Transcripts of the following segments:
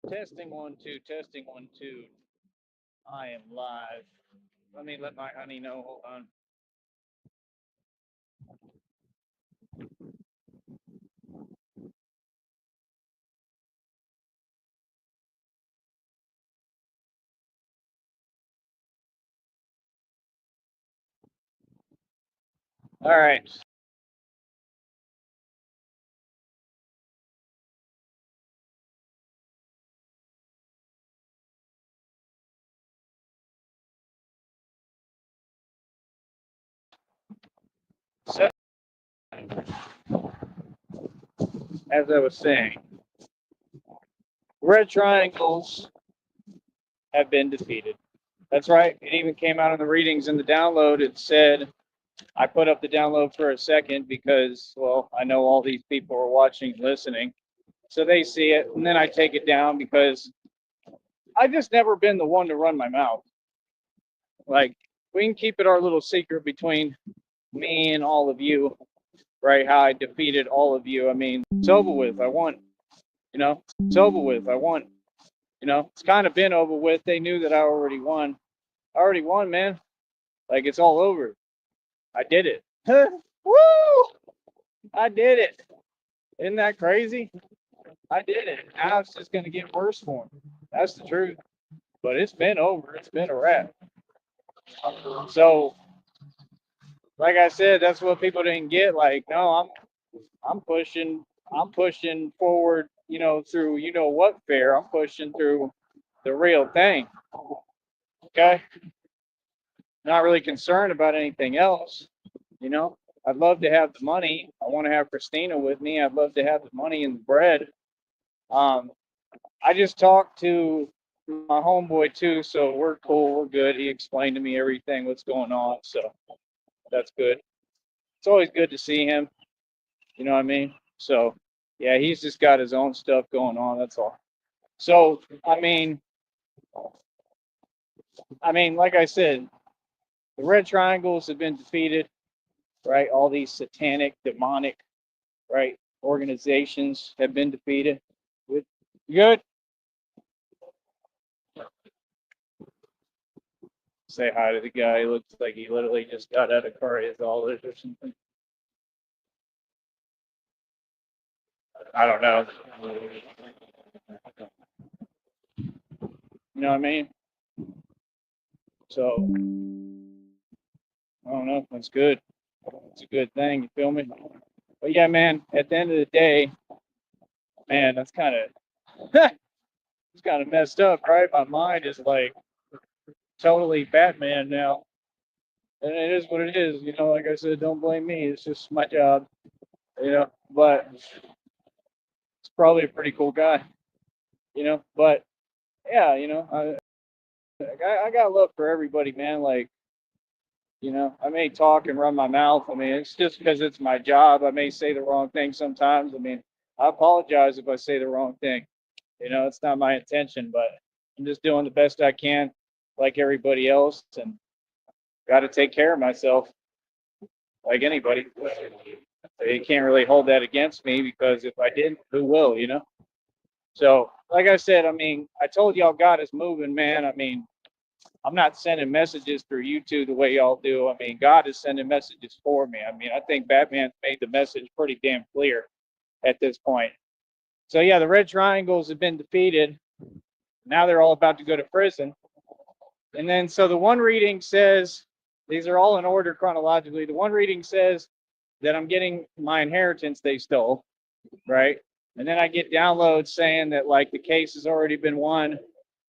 Testing one, two, testing one, two. I am live. Let me let my honey know. Hold on. All right. So, as I was saying, red triangles have been defeated. That's right. It even came out in the readings in the download. It said, I put up the download for a second because, well, I know all these people are watching, listening. So they see it. And then I take it down because I just never been the one to run my mouth. Like, we can keep it our little secret between me and all of you, right? How I defeated all of you. I mean, it's over with. I won. It's over with. I won. It's kind of been over with. They knew that I already won. I already won, man. Like, it's all over. I did it. Woo! I did it. Isn't that crazy? I did it. Now it's just going to get worse for them. That's the truth. But it's been over. It's been a wrap. So, like I said, that's what people didn't get. Like, no, I'm pushing. I'm pushing forward. Through what fair. I'm pushing through the real thing. Okay. Not really concerned about anything else. You know, I'd love to have the money. I want to have Christina with me. I'd love to have the money and the bread. Um, I just talked to my homeboy too, so we're cool. We're good. He explained to me everything, what's going on. So that's good. It's always good to see him. You know what I mean? So yeah, he's just got his own stuff going on. That's all. So like I said, the red triangles have been defeated, right? All these satanic, demonic, right, organizations have been defeated. Good. Good. Say hi to the guy. He looks like he literally just got out of car his all or something. I don't know. You know what I mean? So I don't know. That's good. It's a good thing. You feel me? But yeah, man. At the end of the day, man, that's kind of it's kind of messed up, right? My mind is like totally Batman now, and it is what it is. Like I said, don't blame me. It's just my job. But it's probably a pretty cool guy. But yeah, I got love for everybody, man. Like, I may talk and run my mouth. I mean, it's just because it's my job. I may say the wrong thing sometimes. I mean, I apologize if I say the wrong thing. It's not my intention, but I'm just doing the best I can, like everybody else, and got to take care of myself, like anybody. You can't really hold that against me because if I didn't, who will? So, like I said, I mean, I told y'all God is moving, man. I mean, I'm not sending messages through YouTube the way y'all do. I mean, God is sending messages for me. I mean, I think Batman's made the message pretty damn clear at this point. So yeah, the Red Triangles have been defeated. Now they're all about to go to prison. And then so the one reading says these are all in order chronologically. The one reading says that I'm getting my inheritance they stole, right? And then I get downloads saying that like the case has already been won,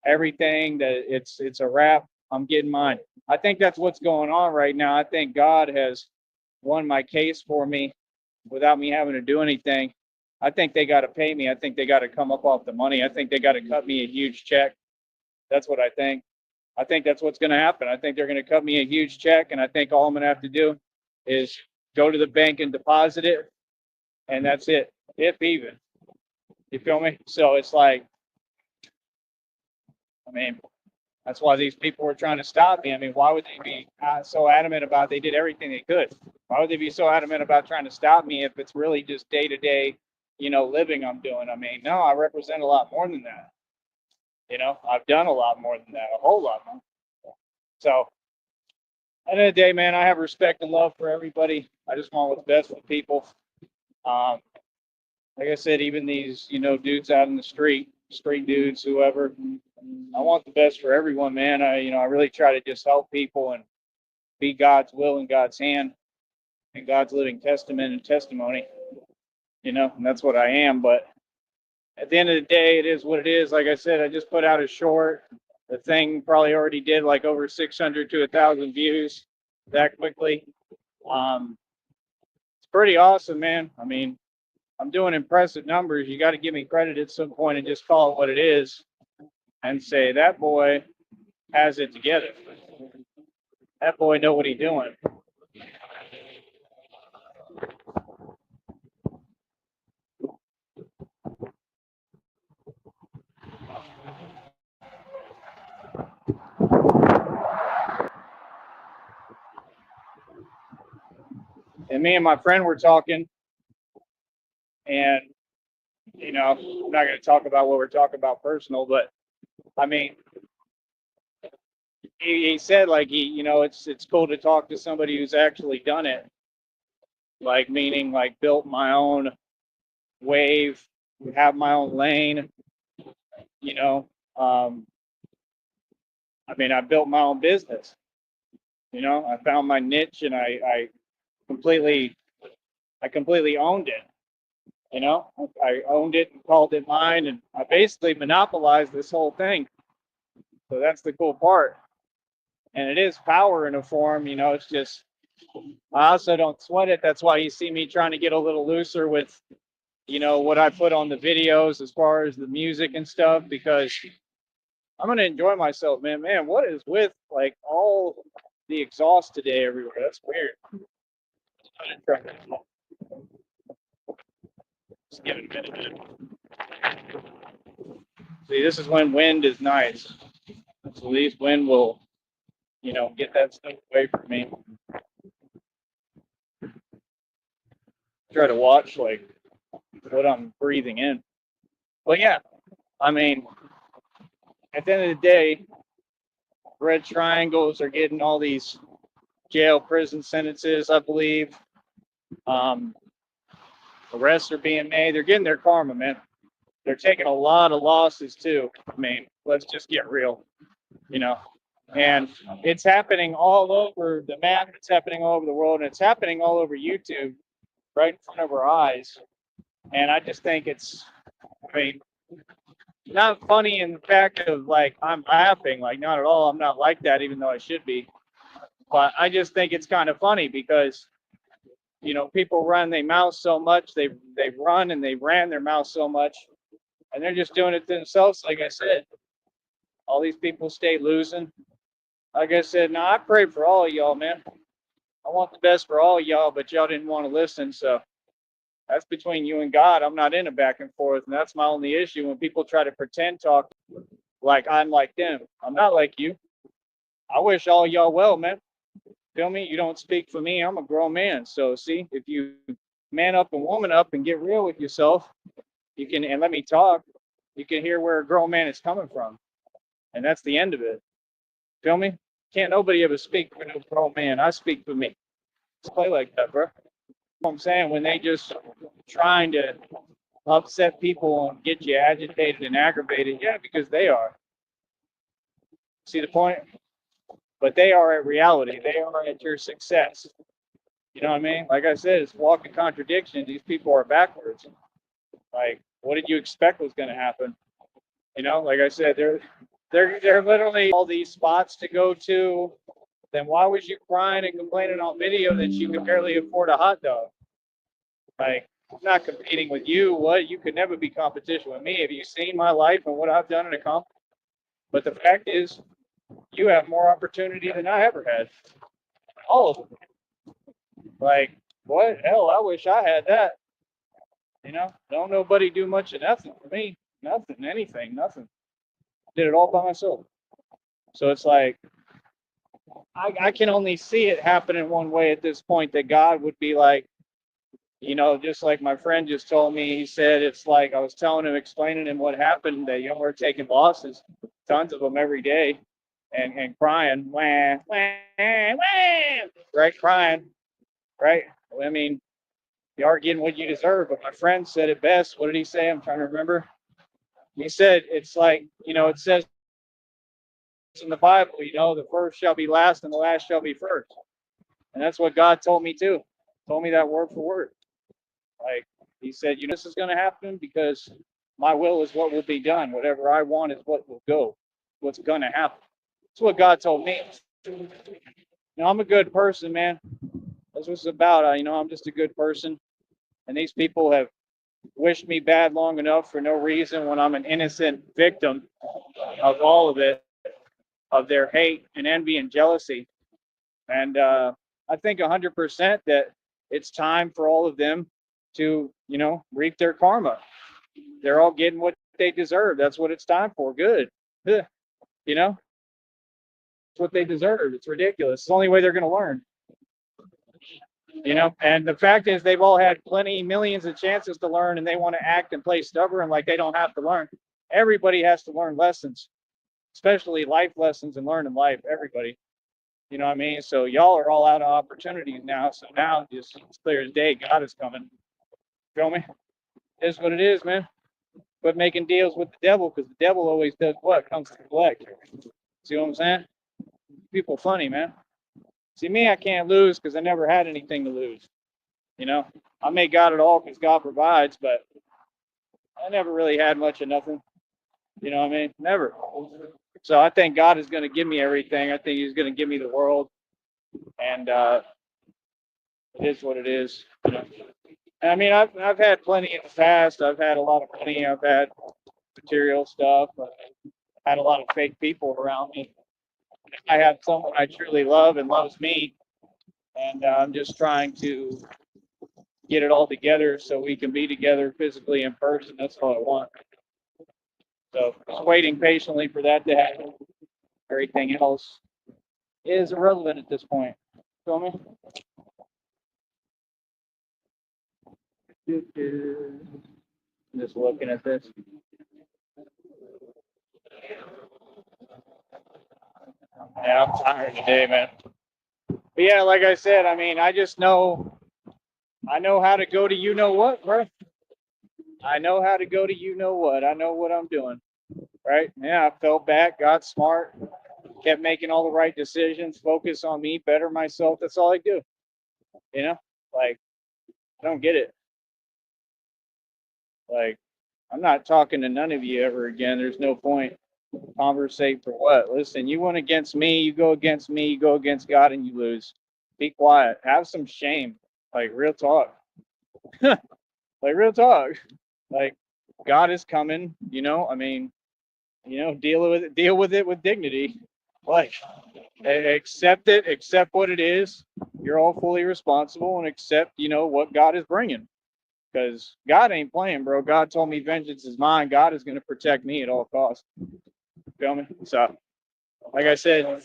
everything that it's a wrap. I'm getting mine. I think that's what's going on right now. I think God has won my case for me without me having to do anything. I think they got to pay me. I think they got to come up off the money. I think they got to cut me a huge check. That's what I think. I think that's what's going to happen. I think they're going to cut me a huge check, and I think all I'm going to have to do is go to the bank and deposit it, and that's it. If even, you feel me? So it's like, I mean, that's why these people were trying to stop me. I mean, why would they be so adamant about? They did everything they could. Why would they be so adamant about trying to stop me if it's really just day to day, living I'm doing? I mean, no, I represent a lot more than that. I've done a lot more than that, a whole lot more. So at the end of the day, man, I have respect and love for everybody. I just want what's best for people. Um, like I said, even these, dudes out in the street dudes, whoever, I want the best for everyone, man. I really try to just help people and be God's will and God's hand and God's living testament and testimony, and that's what I am. But at the end of the day, it is what it is. Like I said, I just put out a short. The thing probably already did like over 600 to 1,000 views that quickly. It's pretty awesome, man. I mean, I'm doing impressive numbers. You got to give me credit at some point and just call it what it is and say that boy has it together. That boy know what he's doing. And me and my friend were talking, and I'm not going to talk about what we're talking about personal, but I mean, he said like it's cool to talk to somebody who's actually done it, like meaning like built my own wave, have my own lane, you know. Um, I mean, I built my own business. I found my niche, and I completely, I completely owned it. I owned it and called it mine, and I basically monopolized this whole thing. So that's the cool part. And it is power in a form. It's just I also don't sweat it. That's why you see me trying to get a little looser with, what I put on the videos as far as the music and stuff, because I'm gonna enjoy myself, man. Man, what is with like all the exhaust today everywhere? That's weird. Just give it a minute. See, this is when wind is nice. So at least wind will, get that stuff away from me. Try to watch like what I'm breathing in. But yeah, I mean, at the end of the day, red triangles are getting all these jail, prison sentences, I believe. Arrests are being made. They're getting their karma, man. They're taking a lot of losses too. I mean, let's just get real, you know. And it's happening all over the map. It's happening all over the world, and it's happening all over YouTube, right in front of our eyes. And I just think it's, I mean, not funny in the fact of like I'm laughing, like not at all. I'm not like that, even though I should be. But I just think it's kind of funny because people run their mouth so much. They run and they ran their mouth so much, and they're just doing it to themselves. Like I said, all these people stay losing. Like I said, no, I pray for all of y'all, man. I want the best for all of y'all, but y'all didn't want to listen, so that's between you and God. I'm not in a back and forth, and that's my only issue when people try to pretend talk like I'm like them. I'm not like you. I wish all y'all well, man. Feel me? You don't speak for me. I'm a grown man. So see, if you man up and woman up and get real with yourself, you can and let me talk. You can hear where a grown man is coming from, and that's the end of it. Feel me? Can't nobody ever speak for no grown man. I speak for me. Just play like that, bro. What I'm saying, when they just trying to upset people and get you agitated and aggravated, yeah, because they are. See the point? But they are at reality. They are at your success. You know what I mean? Like I said, it's walking contradiction. These people are backwards. Like, what did you expect was going to happen? Like I said, they're literally all these spots to go to. Then why was you crying and complaining on video that you could barely afford a hot dog? Like, I'm not competing with you. What? You could never be competition with me. Have you seen my life and what I've done and accomplished? But the fact is, you have more opportunity than I ever had. All of them. Like, what? Hell, I wish I had that. Don't nobody do much of nothing for me. Nothing, anything, nothing. Did it all by myself. So it's like, I can only see it happening one way at this point, that God would be like, just like my friend just told me, he said it's like I was telling him, explaining him what happened, that we're taking losses, tons of them every day, and crying, wah, wah, wah, right, crying, right. I mean, you are getting what you deserve. But my friend said it best. What did he say? I'm trying to remember. He said it's like, it says in the Bible, the first shall be last and the last shall be first. And that's what God told me too. Told me that word for word. Like he said, this is going to happen because my will is what will be done. Whatever I want is what will go. What's going to happen. That's what God told me. I'm a good person, man. That's what it's about. I'm just a good person. And these people have wished me bad long enough for no reason when I'm an innocent victim of all of it, of their hate and envy and jealousy. And I think 100% that it's time for all of them to, reap their karma. They're all getting what they deserve. That's what it's time for. Good. You know, it's what they deserve. It's ridiculous. It's the only way they're going to learn. And the fact is, they've all had millions of chances to learn, and they want to act and play stubborn like they don't have to learn. Everybody has to learn lessons, especially life lessons and learning life. Everybody. You know what I mean? So y'all are all out of opportunities now. So now just it's clear as day, God is coming. Feel me? It is what it is, man. But making deals with the devil, because the devil always does what? Comes to collect. See what I'm saying? People funny, man. See me, I can't lose because I never had anything to lose. I may got it all because God provides, but I never really had much of nothing. You know what I mean? Never. So I think God is going to give me everything. I think He's going to give me the world, and it is what it is. I mean, I've had plenty in the past. I've had a lot of money. I've had material stuff. I've had a lot of fake people around me. I have someone I truly love and loves me, and I'm just trying to get it all together so we can be together physically in person. That's all I want. So just waiting patiently for that to happen. Everything else is irrelevant at this point. Feel me? Just looking at this. Yeah, I'm tired today, man. But yeah, like I said, I mean, I know how to go to you know what, bro. I know how to go to you know what. I know what I'm doing, right? Yeah, I fell back, got smart, kept making all the right decisions, focus on me, better myself. That's all I do. You know, like I don't get it. Like I'm not talking to none of you ever again. There's no point. Conversate for what? Listen, you went against me, you go against me, you go against God, and you lose. Be quiet. Have some shame. Like real talk. Like real talk. Like God is coming. I mean, deal with it with dignity. Like accept it, accept what it is. You're all fully responsible, and accept, what God is bringing. Because God ain't playing, bro. God told me vengeance is mine. God is going to protect me at all costs. Feel me? So, like I said,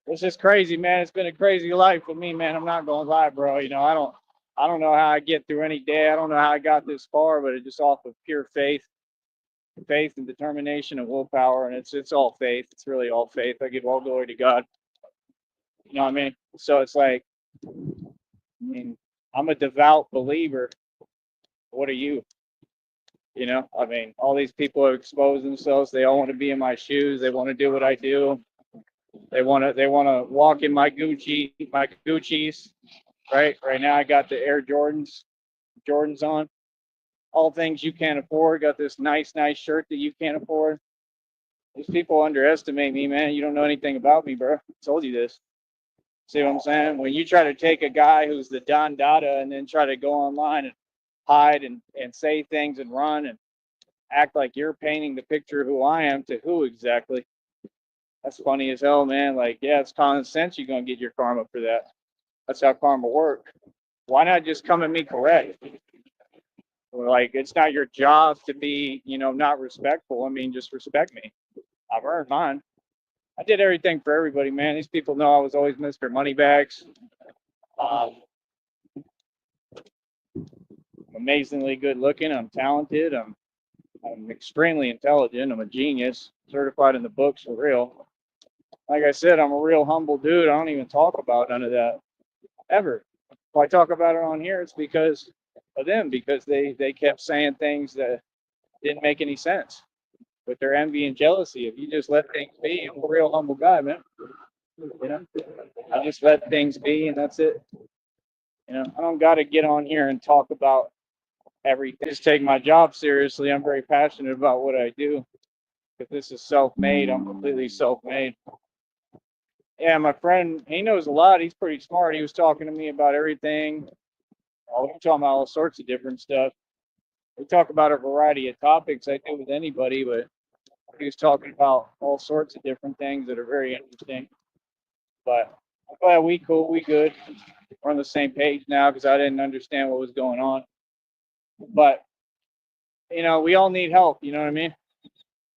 it's just crazy, man. It's been a crazy life for me, man. I'm not gonna lie, bro. I don't know how I get through any day. I don't know how I got this far, but it's just off of pure faith and determination and willpower, and it's all faith. It's really all faith. I give all glory to God. You know what I mean? So it's like, I mean, I'm a devout believer. What are you? I mean, all these people have exposed themselves. They all want to be in my shoes. They want to do what I do. They want to walk in my Gucci's. Right now I got the Air Jordans on. All things you can't afford. Got this nice shirt that you can't afford. These people underestimate me, man. You don't know anything about me, bro. I told you this. See what I'm saying? When you try to take a guy who's the Don Dada and then try to go online and hide and say things and run and act like you're painting the picture of who I am, to who exactly? That's funny as hell, man. Like, yeah, it's common sense you're gonna get your karma for that. That's how karma works. Why not just come at me correct? Like, it's not your job to be, not respectful. I mean, just respect me. I've earned mine. I did everything for everybody, man. These people know I was always Mr. Moneybags. Um, amazingly good looking. I'm talented. I'm extremely intelligent. I'm a genius, certified in the books for real. Like I said, I'm a real humble dude. I don't even talk about none of that ever. If I talk about it on here, it's because of them, because they kept saying things that didn't make any sense with their envy and jealousy. If you just let things be, I'm a real humble guy, man. You know, I just let things be, and that's it. I don't got to get on here and talk about everything. Just take my job seriously. I'm very passionate about what I do. If this is self-made, I'm completely self-made. Yeah, my friend, he knows a lot. He's pretty smart. He was talking to me about everything. We're talking about all sorts of different stuff. We talk about a variety of topics. I do with anybody, but he was talking about all sorts of different things that are very interesting. But I'm glad we cool, we good. We're on the same page now because I didn't understand what was going on. But we all need help. You know what I mean?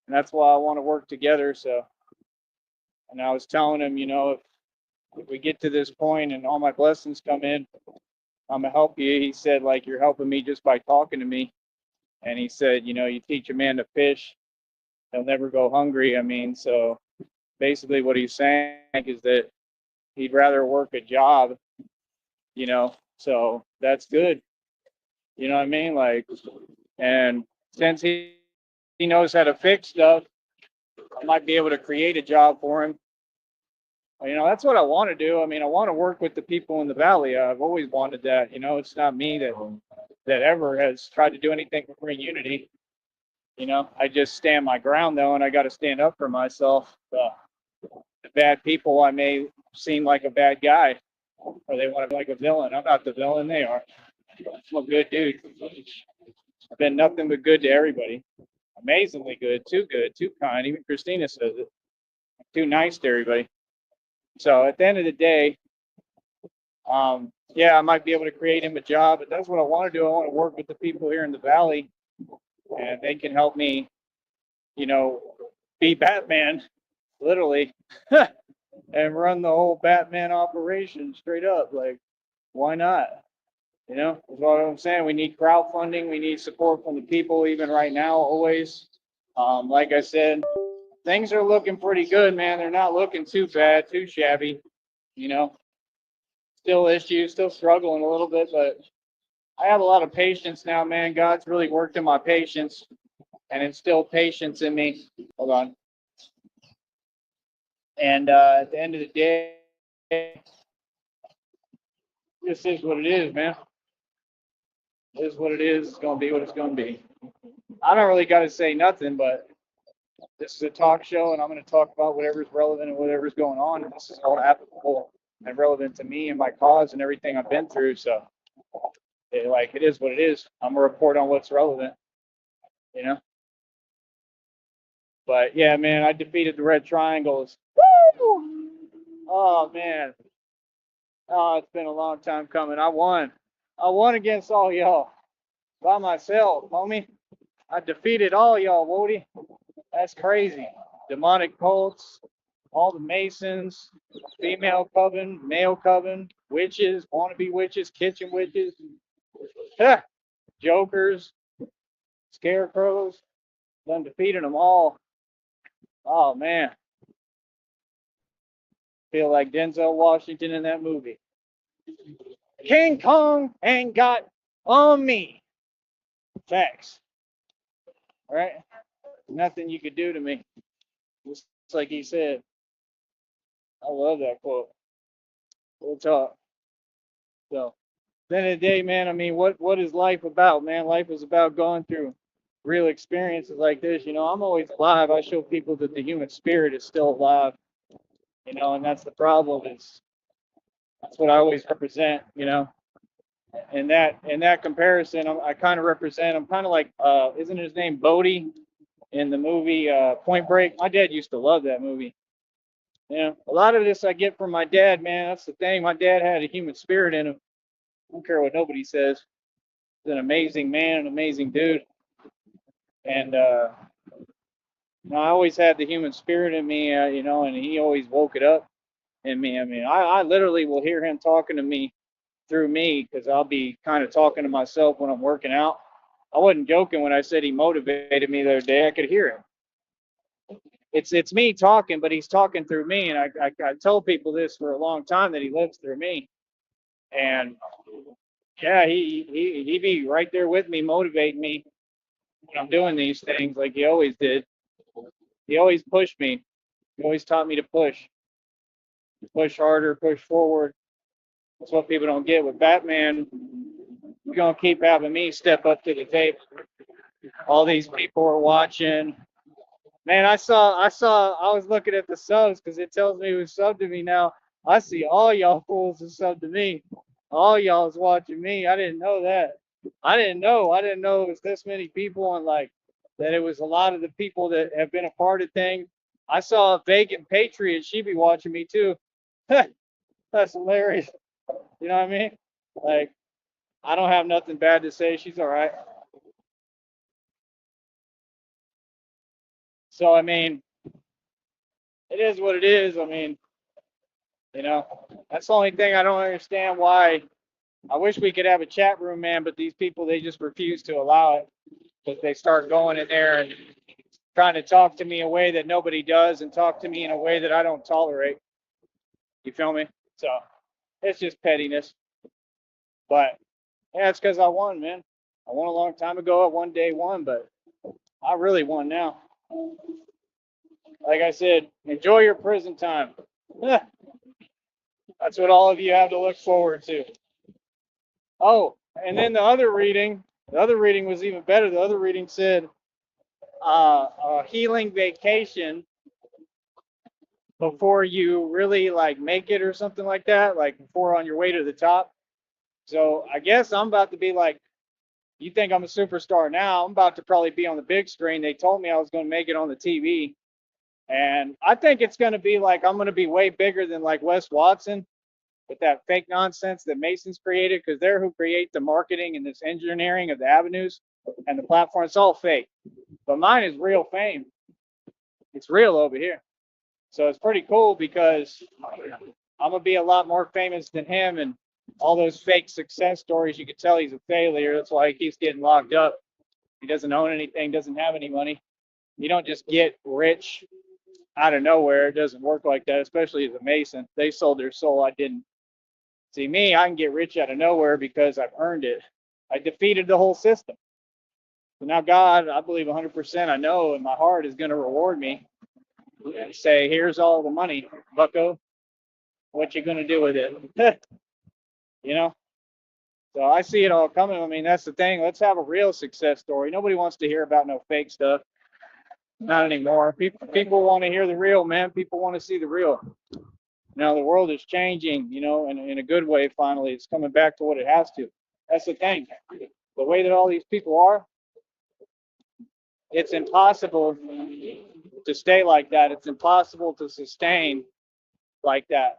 And that's why I want to work together. So, and I was telling him, if we get to this point and all my blessings come in, I'm gonna help you. He said, like, you're helping me just by talking to me. And he said, you teach a man to fish, he'll never go hungry. I mean, so basically what he's saying is that he'd rather work a job, so that's good. You know what I mean? Like, and since he knows how to fix stuff, I might be able to create a job for him. That's what I want to do. I mean, I want to work with the people in the valley. I've always wanted that. It's not me that ever has tried to do anything to bring unity. I just stand my ground though, and I got to stand up for myself. The bad people, I may seem like a bad guy, or they want to be like a villain. I'm not the villain; they are. I'm a good dude. I've been nothing but good to everybody. Amazingly good, too kind. Even Christina says it. I'm too nice to everybody. So at the end of the day, yeah, I might be able to create him a job, but that's what I want to do. I want to work with the people here in the valley, and they can help me, you know, be Batman, literally, and run the whole Batman operation straight up. Like, why not? That's what I'm saying. We need crowdfunding. We need support from the people, even right now, always. Like I said, things are looking pretty good, man. They're not looking too bad, too shabby. You know, still issues, still struggling a little bit, but I have a lot of patience now, man. God's really worked in my patience and instilled patience in me. Hold on. And at the end of the day, this is what it is, man. It is what it is. It's going to be what it's going to be. I don't really got to say nothing, but this is a talk show, and I'm going to talk about whatever's relevant and whatever's going on. And this is all applicable and relevant to me and my cause and everything I've been through. So, it is what it is. I'm going to report on what's relevant, you know? But yeah, man, I defeated the Red Triangles. Woo! Oh, man. Oh, it's been a long time coming. I won. I won against all y'all by myself, homie. I defeated all y'all, Wody. That's crazy. Demonic cults, all the Masons, female coven, male coven, witches, wannabe witches, kitchen witches, jokers, scarecrows. Done defeated them all. Oh man, feel like Denzel Washington in that movie. King Kong ain't got on me. Facts. All right? Nothing you could do to me. Just like he said. I love that quote. We'll talk. So, then of the day, man, I mean, what is life about, man? Life is about going through real experiences like this. I'm always alive. I show people that the human spirit is still alive, and that's the problem. That's what I always represent, In that comparison, I kind of represent. I'm kind of like, isn't his name Bodie in the movie Point Break? My dad used to love that movie. A lot of this I get from my dad, man. That's the thing. My dad had a human spirit in him. I don't care what nobody says. He's an amazing man, an amazing dude. And I always had the human spirit in me, and he always woke it up in me. I mean, I literally will hear him talking to me through me because I'll be kind of talking to myself when I'm working out. I wasn't joking when I said he motivated me the other day. I could hear him. It's me talking, but he's talking through me, and I told people this for a long time that he lives through me, and yeah, he be right there with me, motivating me when I'm doing these things like he always did. He always pushed me. He always taught me to push harder, push forward. That's what people don't get with Batman. You're gonna keep having me step up to the table. All these people are watching. Man, I was looking at the subs because it tells me who's subbed to me now. I see all y'all fools are subbed to me. All y'all is watching me. I didn't know that. I didn't know it was this many people and like that it was a lot of the people that have been a part of things. I saw a vacant patriot. She be watching me too. That's hilarious. You know what I mean? Like, I don't have nothing bad to say. She's all right. So, I mean, it is what it is. I mean, you know, that's the only thing I don't understand why. I wish we could have a chat room, man, but these people, they just refuse to allow it because they start going in there and trying to talk to me a way that nobody does and talk to me in a way that I don't tolerate. You feel me? So, it's just pettiness. But, yeah, it's because I won, man. I won a long time ago. I won day one, but I really won now. Like I said, enjoy your prison time. That's what all of you have to look forward to. Oh, and then the other reading was even better. The other reading said a healing vacation before you really like make it or something like that, like before on your way to the top. So I guess I'm about to be like, you think I'm a superstar now? I'm about to probably be on the big screen. They told me I was going to make it on the TV. And I think it's going to be like I'm going to be way bigger than like Wes Watson with that fake nonsense that Mason's created because they're who create the marketing and this engineering of the avenues and the platform. It's all fake. But mine is real fame. It's real over here. So it's pretty cool because I'm going to be a lot more famous than him and all those fake success stories. You can tell he's a failure. That's why he keeps getting locked up. He doesn't own anything, doesn't have any money. You don't just get rich out of nowhere. It doesn't work like that, especially as a Mason. They sold their soul. I didn't. See, me, I can get rich out of nowhere because I've earned it. I defeated the whole system. So now God, I believe 100%, I know in my heart is going to reward me and say, here's all the money, bucko. What you going to do with it? You know? So I see it all coming. I mean, that's the thing. Let's have a real success story. Nobody wants to hear about no fake stuff. Not anymore. People want to hear the real, man. People want to see the real. Now the world is changing, you know, in a good way. Finally, it's coming back to what it has to. That's the thing. The way that all these people are, it's impossible to stay like that. It's impossible to sustain like that.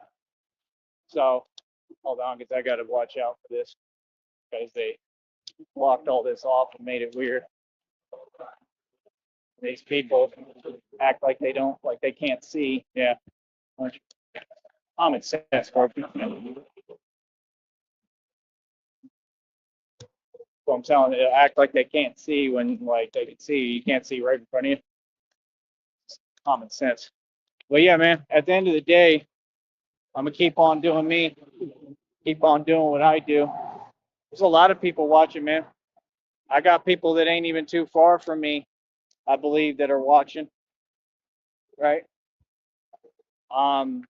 So hold on, because I got to watch out for this because they blocked all this off and made it weird. These people act like they don't, like they can't see. Yeah, common sense, Scorpion. So I'm telling you, act like they can't see when like they can see. You can't see right in front of you. It's common sense. Well, yeah, man. At the end of the day, I'm gonna keep on doing me. Keep on doing what I do. There's a lot of people watching, man. I got people that ain't even too far from me, I believe, that are watching. Right. Um,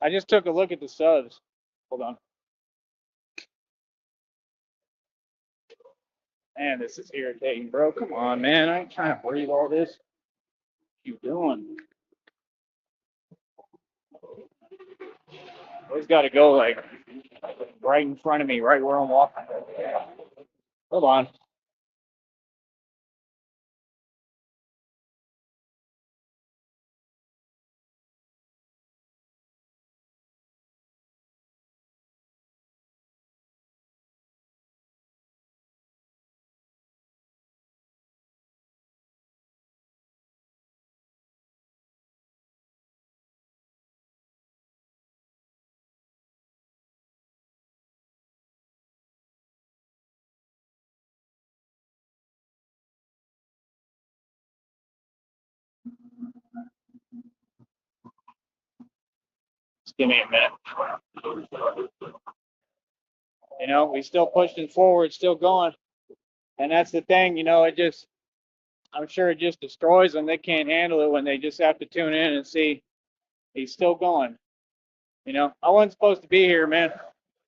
I just took a look at the subs. Hold on. Man, this is irritating, bro. Come on, man. I ain't trying to breathe all this. What you doing? Always got to go like right in front of me, right where I'm walking. Hold on. Give me a minute. You know, we still pushing forward, still going. And that's the thing, you know, I'm sure it just destroys them. They can't handle it when they just have to tune in and see he's still going. You know, I wasn't supposed to be here, man.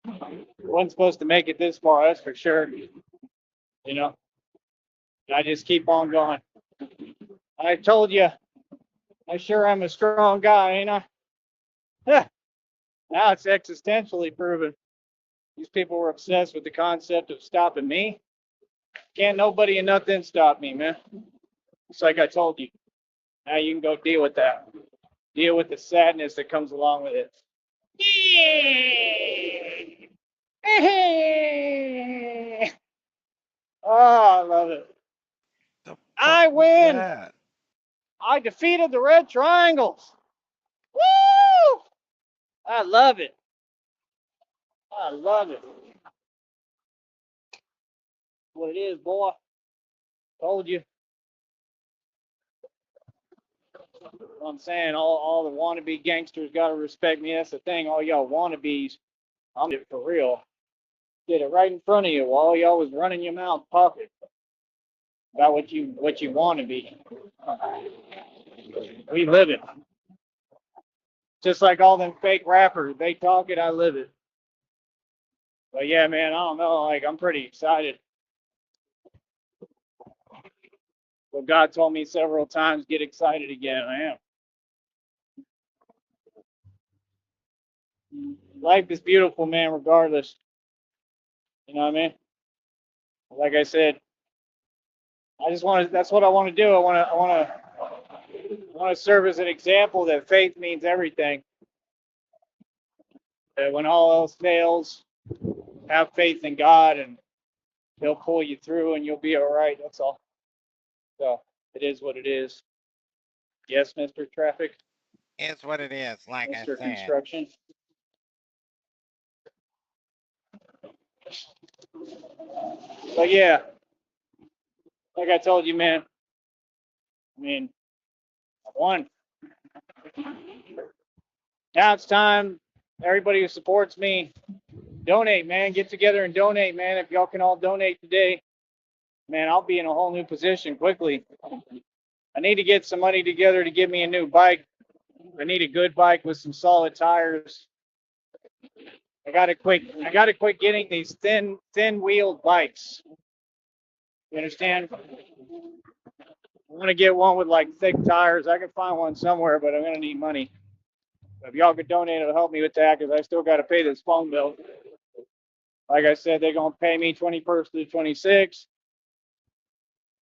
I wasn't supposed to make it this far, that's for sure. You know, I just keep on going. I told you, I sure am a strong guy, ain't I? Now it's existentially proven. These people were obsessed with the concept of stopping me. Can't nobody and nothing stop me, man. It's like I told you. Now you can go deal with that. Deal with the sadness that comes along with it. Oh, I love it. The I fuck was win. that? I defeated the red triangles. Woo! I love it. I love it. What it is, boy. Told you. I'm saying all the wannabe gangsters gotta respect me. That's the thing. All y'all wannabes, I'm it for real. Did it right in front of you while y'all was running your mouth talking about what you want to be. We live it. Just like all them fake rappers, they talk it, I live it. But yeah, man, I don't know. Like, I'm pretty excited. Well, God told me several times, get excited again. I am. Life is beautiful, man, regardless. You know what I mean? Like I said, I just want to, that's what I want to do. I want to serve as an example that faith means everything. That when all else fails, have faith in God and He'll pull you through and you'll be all right. That's all. So it is what it is. Yes, Mr. Traffic, It's what it is, like I Mr. said. Construction. But yeah, like I told you, man, I mean, I won. Now it's time. Everybody who supports me, donate, man. Get together and donate, man. If y'all can all donate today, man, I'll be in a whole new position quickly. I need to get some money together to get me a new bike. I need a good bike with some solid tires. I gotta quit getting these thin-wheeled bikes. You understand? I want to get one with like thick tires. I can find one somewhere, but I'm gonna need money. If y'all could donate, it'll help me with that because I still got to pay this phone bill. Like I said, they're gonna pay me 21st to the 26th.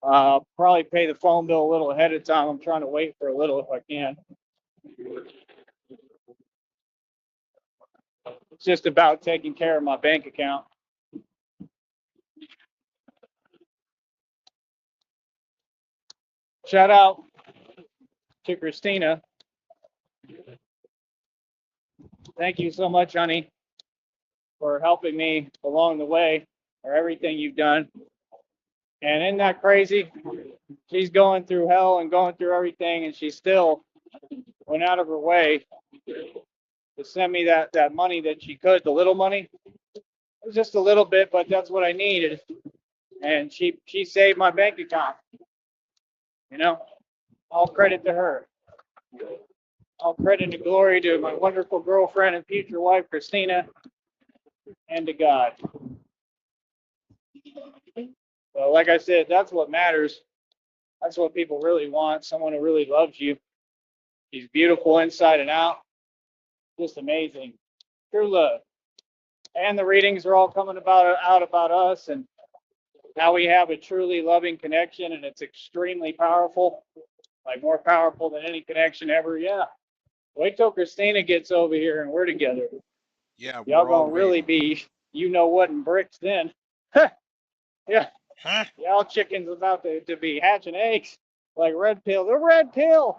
Probably pay the phone bill a little ahead of time. I'm trying to wait for a little if I can. It's just about taking care of my bank account. Shout out to Christina. Thank you so much, honey, for helping me along the way, for everything you've done. And isn't that crazy? She's going through hell and going through everything, and she still went out of her way to send me that money that she could, the little money. It was just a little bit, but that's what I needed. And she saved my bank account. You know, all credit to her. All credit and glory to my wonderful girlfriend and future wife, Christina, and to God. So, like I said, that's what matters. That's what people really want. Someone who really loves you. He's beautiful inside and out. Just amazing. True love. And the readings are all coming out about us and how we have a truly loving connection, and it's extremely powerful, like more powerful than any connection ever. Yeah. Wait till Christina gets over here and we're together. Yeah, Y'all we're all gonna really waiting. be, you know what, in bricks then. Yeah. Huh? Y'all chickens about to be hatching eggs like red pill. The red pill.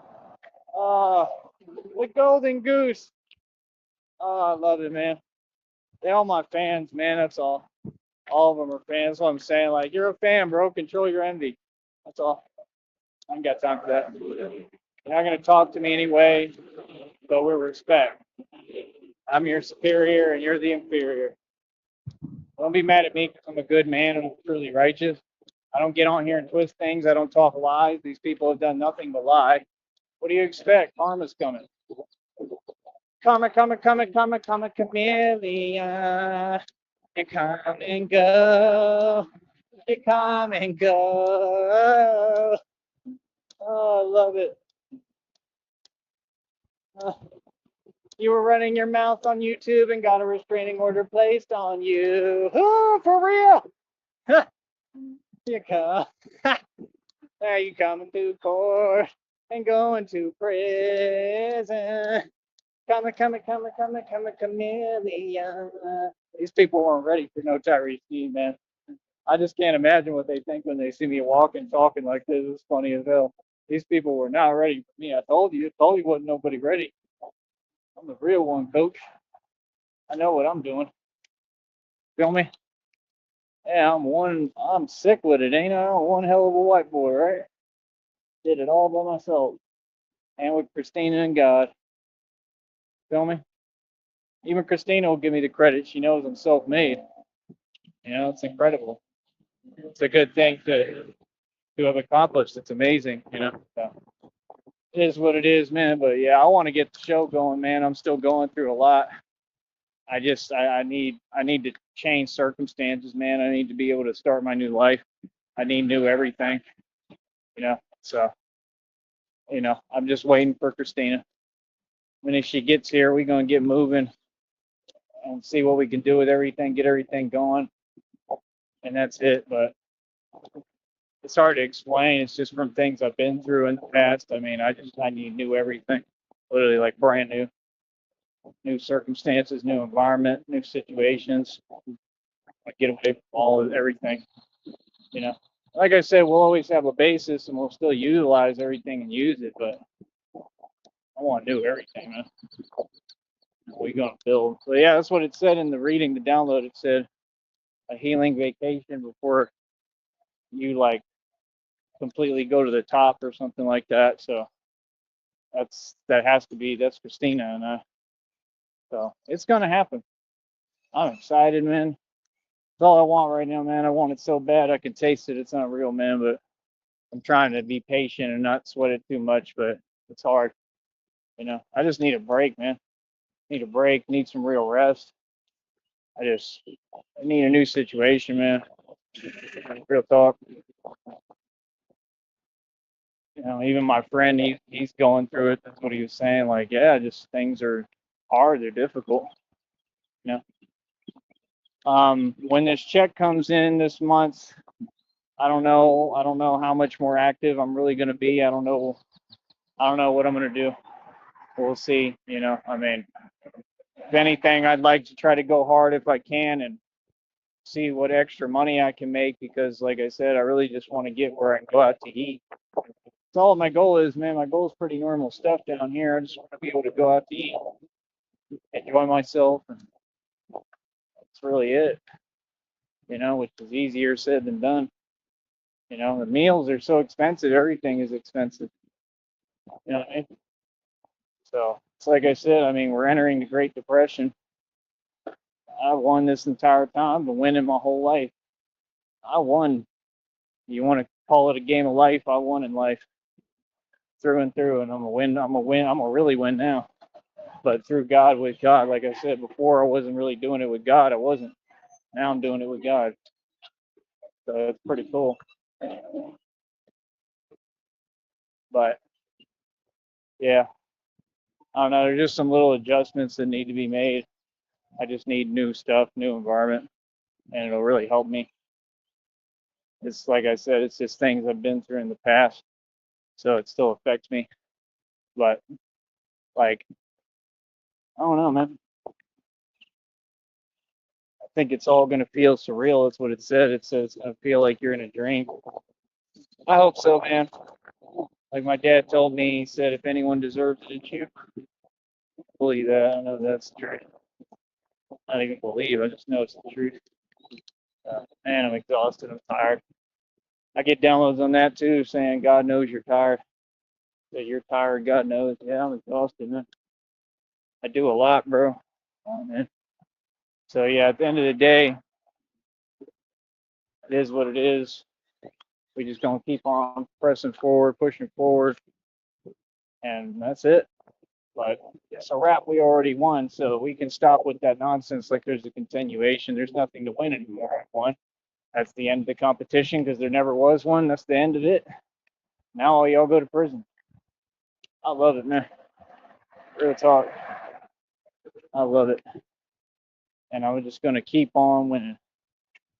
The golden goose. Oh, I love it, man. They're all my fans, man. That's all. All of them are fans. That's what I'm saying. Like, you're a fan, bro. Control your envy. That's all. I ain't got time for that. You're not gonna talk to me anyway, but with respect. I'm your superior and you're the inferior. Don't be mad at me because I'm a good man and I'm truly righteous. I don't get on here and twist things. I don't talk lies. These people have done nothing but lie. What do you expect? Karma's coming. Karma, coming, coming, coming, coming, chameleon. You come and go. You come and go. Oh, I love it. Uh, you were running your mouth on YouTube and got a restraining order placed on you. Oh, for real. You come. Now you coming to court and going to prison. Coming, coming, coming, coming, coming, chameleon. These people weren't ready for no Tyrese Sneed, man. I just can't imagine what they think when they see me walking, talking like this. It's funny as hell. These people were not ready for me. I told you wasn't nobody ready. I'm the real one, coach. I know what I'm doing. Feel me? Yeah, I'm sick with it, ain't I? I'm one hell of a white boy, right? Did it all by myself. And with Christina and God. Feel me? Even Christina will give me the credit. She knows I'm self-made. You know, it's incredible. It's a good thing to have accomplished. It's amazing. You know, so it is what it is, man. But yeah, I want to get the show going, man. I'm still going through a lot. I need to change circumstances, man. I need to be able to start my new life. I need new everything. You know, so I'm just waiting for Christina. When she gets here, we're gonna get moving and see what we can do with everything, get everything going, and that's it. But it's hard to explain. It's just from things I've been through in the past. I mean, I need new everything, literally like brand new circumstances, new environment, new situations. I get away from all of everything. You know, like I said, we'll always have a basis and we'll still utilize everything and use it, but I want to do everything, man. We're gonna build. So yeah, that's what it said in the reading, the download. It said a healing vacation before you like completely go to the top or something like that. So that's Christina and I. So it's gonna happen. I'm excited, man. It's all I want right now, man. I want it so bad I can taste it. It's not real, man, but I'm trying to be patient and not sweat it too much, but it's hard. I just need a break, man. Need a break, need some real rest. I need a new situation, man. Real talk. Even my friend, he's going through it. That's what he was saying. Like, yeah, just things are hard. They're difficult. You when this check comes in this month, I don't know. I don't know how much more active I'm really going to be. I don't know. I don't know what I'm going to do. We'll see. I mean, if anything, I'd like to try to go hard if I can and see what extra money I can make because, like I said, I really just want to get where I can go out to eat. That's all my goal is, man. My goal is pretty normal stuff down here. I just want to be able to go out to eat, enjoy myself, and that's really it. Which is easier said than done. The meals are so expensive. Everything is expensive. You know what I mean? So it's like I said. I mean, we're entering the Great Depression. I won this entire time. I've been winning my whole life. I won. You want to call it a game of life? I won in life through and through, and I'm gonna win. I'm gonna win. I'm gonna really win now. But through God, with God, like I said before, I wasn't really doing it with God. I wasn't. Now I'm doing it with God. So it's pretty cool. But yeah, I don't know. There's just some little adjustments that need to be made. I just need new stuff, new environment, and it'll really help me. It's like I said, it's just things I've been through in the past, so it still affects me. But like, I don't know, man. I think it's all gonna feel surreal. That's what it said. It says it's gonna feel like you're in a dream. I hope so, man. Like my dad told me, he said, if anyone deserves it, it's you. Believe that. I know that's the truth. Not even believe. I just know it's the truth. Man, I'm exhausted. I'm tired. I get downloads on that too, saying God knows you're tired. That you're tired. God knows. Yeah, I'm exhausted, man. I do a lot, bro. Oh, man. So yeah, at the end of the day, it is what it is. We just gonna keep on pressing forward, pushing forward, and that's it. But it's a wrap. We already won, so we can stop with that nonsense. Like there's a continuation. There's nothing to win anymore. I won. That's the end of the competition because there never was one. That's the end of it. Now all y'all go to prison. I love it, man. Real talk. I love it. And I'm just gonna keep on winning.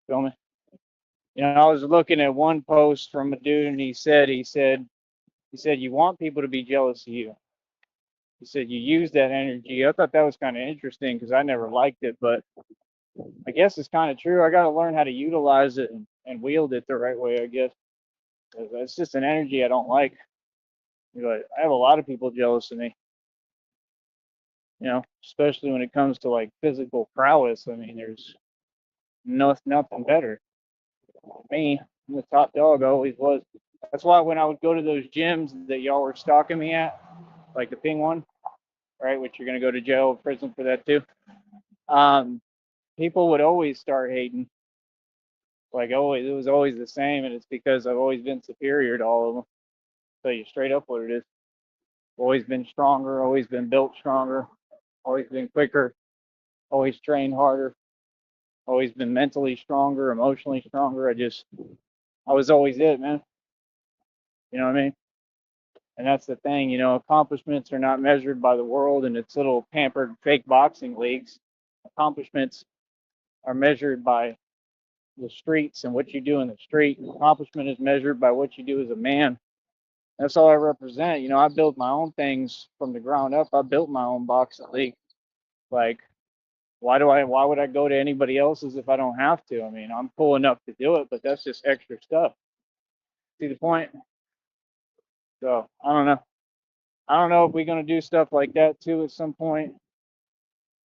Feel me? I was looking at one post from a dude, and he said, you want people to be jealous of you. He said you use that energy. I thought that was kind of interesting because I never liked it, but I guess it's kind of true. I got to learn how to utilize it and wield it the right way, I guess. 'Cause it's just an energy I don't like. I have a lot of people jealous of me, especially when it comes to like physical prowess. I mean, there's nothing better. Me, I'm the top dog, I always was. That's why when I would go to those gyms that y'all were stalking me at, like the ping one, right, which you're going to go to jail or prison for that too, um, people would always start hating. Like always, it was always the same, and it's because I've always been superior to all of them. Tell you straight up what it is. Always been stronger, always been built stronger, always been quicker, always trained harder, always been mentally stronger, emotionally stronger. I was always it, man. You know what I mean? And that's the thing, accomplishments are not measured by the world and its little pampered fake boxing leagues. Accomplishments are measured by the streets and what you do in the street. Accomplishment is measured by what you do as a man. That's all I represent. I built my own things from the ground up. I built my own boxing league. Like, why would I go to anybody else's if I don't have to? I mean, I'm cool enough to do it, but that's just extra stuff. See the point? So I don't know. I don't know if we're gonna do stuff like that too at some point.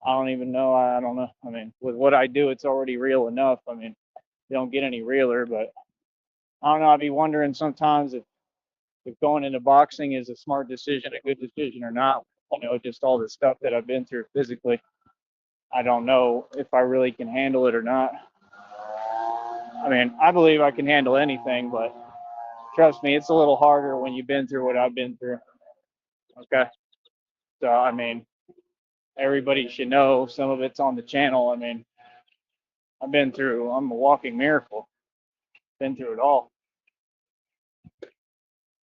I don't even know. I don't know. I mean, with what I do, it's already real enough. I mean, they don't get any realer, but I don't know. I'd be wondering sometimes if going into boxing is a smart decision, a good decision or not. Just all the stuff that I've been through physically. I don't know if I really can handle it or not. I mean, I believe I can handle anything, but trust me, it's a little harder when you've been through what I've been through. Okay. So, I mean, everybody should know some of it's on the channel. I mean, I'm a walking miracle. Been through it all.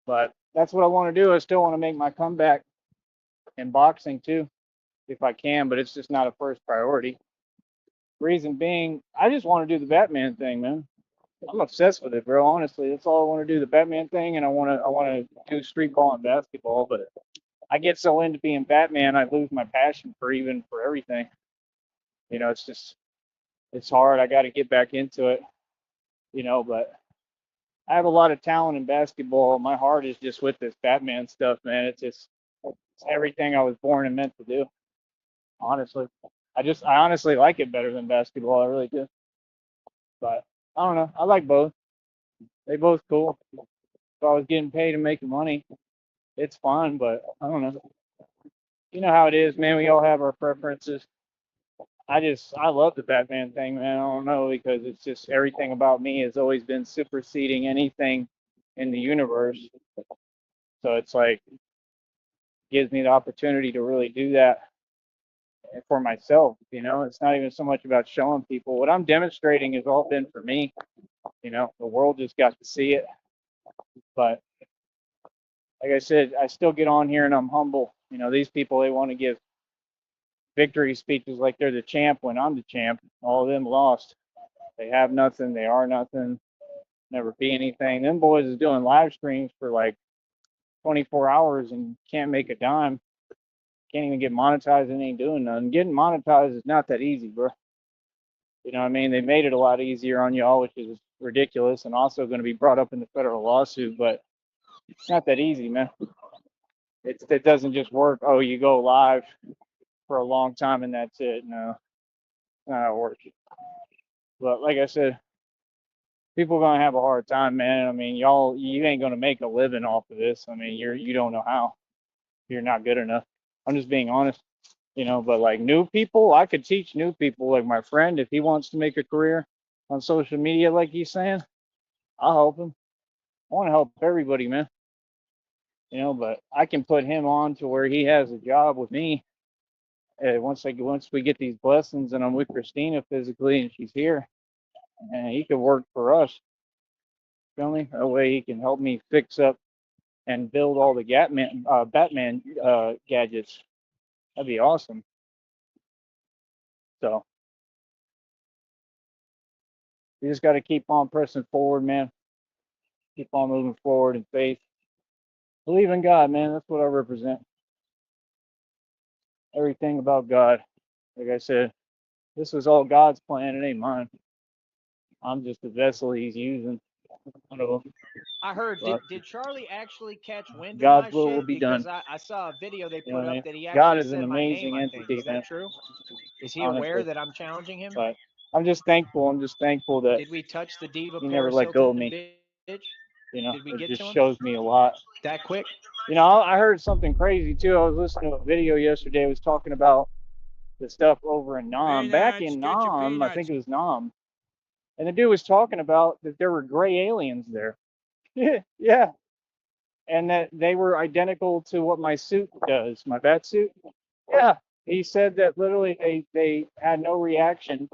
But that's what I want to do. I still want to make my comeback in boxing too, if I can, but it's just not a first priority. Reason being, I just want to do the Batman thing, man. I'm obsessed with it, bro. Honestly, that's all I want to do, the Batman thing, and I want to do street ball and basketball. But I get so into being Batman, I lose my passion for everything. It's hard. I got to get back into it, But I have a lot of talent in basketball. My heart is just with this Batman stuff, man. It's everything I was born and meant to do. Honestly, I honestly like it better than basketball. I really do. But I don't know. I like both. They both cool. If I was getting paid and making money, it's fine. But I don't know. You know how it is, man. We all have our preferences. I love the Batman thing, man. I don't know because it's just everything about me has always been superseding anything in the universe. So it's like gives me the opportunity to really do that for myself. It's not even so much about showing people. What I'm demonstrating has all been for me. The world just got to see it. But like I said, I still get on here and I'm humble. These people, they want to give victory speeches like they're the champ when I'm the champ. All of them lost. They have nothing. They are nothing. Never be anything. Them boys is doing live streams for like 24 hours and can't make a dime. Can't even get monetized and ain't doing nothing. Getting monetized is not that easy, bro. You know what I mean? They made it a lot easier on y'all, which is ridiculous and also going to be brought up in the federal lawsuit, but it's not that easy, man. It doesn't just work. Oh, you go live for a long time and that's it. No, not how it works. But like I said, people are gonna have a hard time, man. I mean, you ain't gonna make a living off of this. I mean, you don't know how. You're not good enough. I'm just being honest. But like new people, I could teach new people, like my friend, if he wants to make a career on social media, like he's saying, I'll help him. I want to help everybody, man. But I can put him on to where he has a job with me. Once we get these blessings and I'm with Christina physically and she's here, and he could work for us. Feel me? That way he can help me fix up and build all the Batman gadgets. That'd be awesome. So you just got to keep on pressing forward, man. Keep on moving forward in faith. Believe in God, man. That's what I represent. Everything about God. Like I said, this was all God's plan. It ain't mine. I'm just the vessel He's using. One of them. I heard. But Did Charlie actually catch wind of God's my will shit? be done. Because I saw a video they You know put what I up mean? that he God actually is an said my name, amazing I think. entity, Is that man. true? Is he aware Honestly. that I'm challenging him? But I'm just thankful. I'm just thankful that Did we touch the diva He never Paris let go of Hilton me. bitch? Did we It get just to him shows me a lot. that quick? I heard something crazy too. I was listening to a video yesterday. It was talking about the stuff over in Nam. Back Peanuts, in get your Nam, I think peanuts. it was Nam. And the dude was talking about that there were gray aliens there. Yeah. And that they were identical to what my suit does, my bat suit. Yeah. He said that literally they had no reaction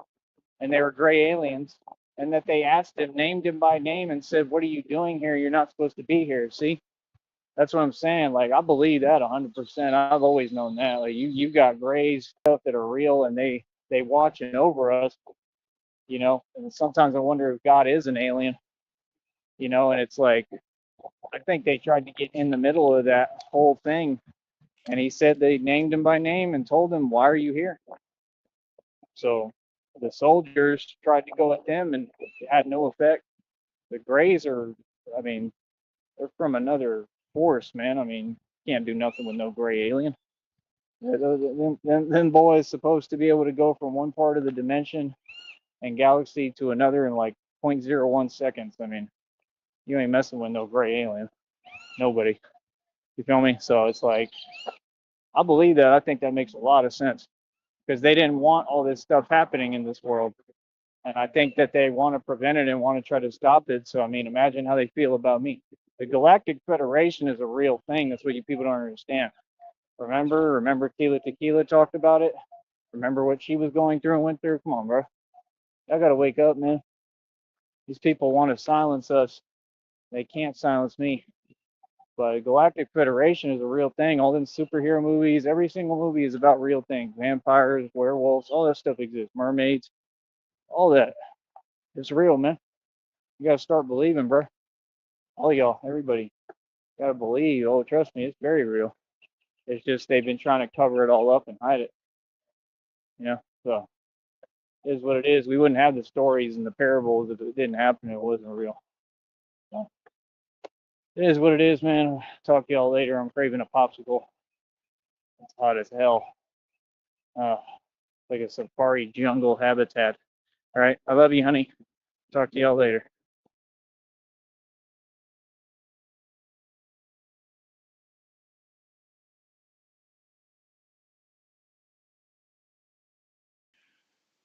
and they were gray aliens. And that they asked him, named him by name, and said, "What are you doing here? You're not supposed to be here." See, that's what I'm saying. Like I believe that 100%. I've always known that. Like you got grays stuff that are real, and they watching over us. And sometimes I wonder if God is an alien. And it's like I think they tried to get in the middle of that whole thing, and he said they named him by name and told him, "Why are you here?" So the soldiers tried to go at them, and it had no effect. The grays are, I mean, they're from another force, man. I mean, can't do nothing with no gray alien. Them boys supposed to be able to go from one part of the dimension and galaxy to another in like 0.01 seconds. I mean, you ain't messing with no gray alien. Nobody. You feel me? So it's like, I believe that. I think that makes a lot of sense because they didn't want all this stuff happening in this world. And I think that they want to prevent it and want to try to stop it. So, I mean, imagine how they feel about me. The Galactic Federation is a real thing. That's what you people don't understand. Remember Tila Tequila talked about it? Remember what she was going through and went through? Come on, bro. I gotta wake up, man. These people want to silence us. They can't silence me. But Galactic Federation is a real thing. All them superhero movies, every single movie is about real things. Vampires, werewolves, all that stuff exists. Mermaids, all that. It's real, man. You gotta start believing, bro. All y'all, everybody, gotta believe. Oh, trust me, it's very real. It's just they've been trying to cover it all up and hide it. So it is what it is. We wouldn't have the stories and the parables if it didn't happen. It wasn't real. So it is what it is, man. Talk to y'all later. I'm craving a popsicle. It's hot as hell. Uh, like a safari jungle habitat. All right. I love you, honey. Talk to y'all later.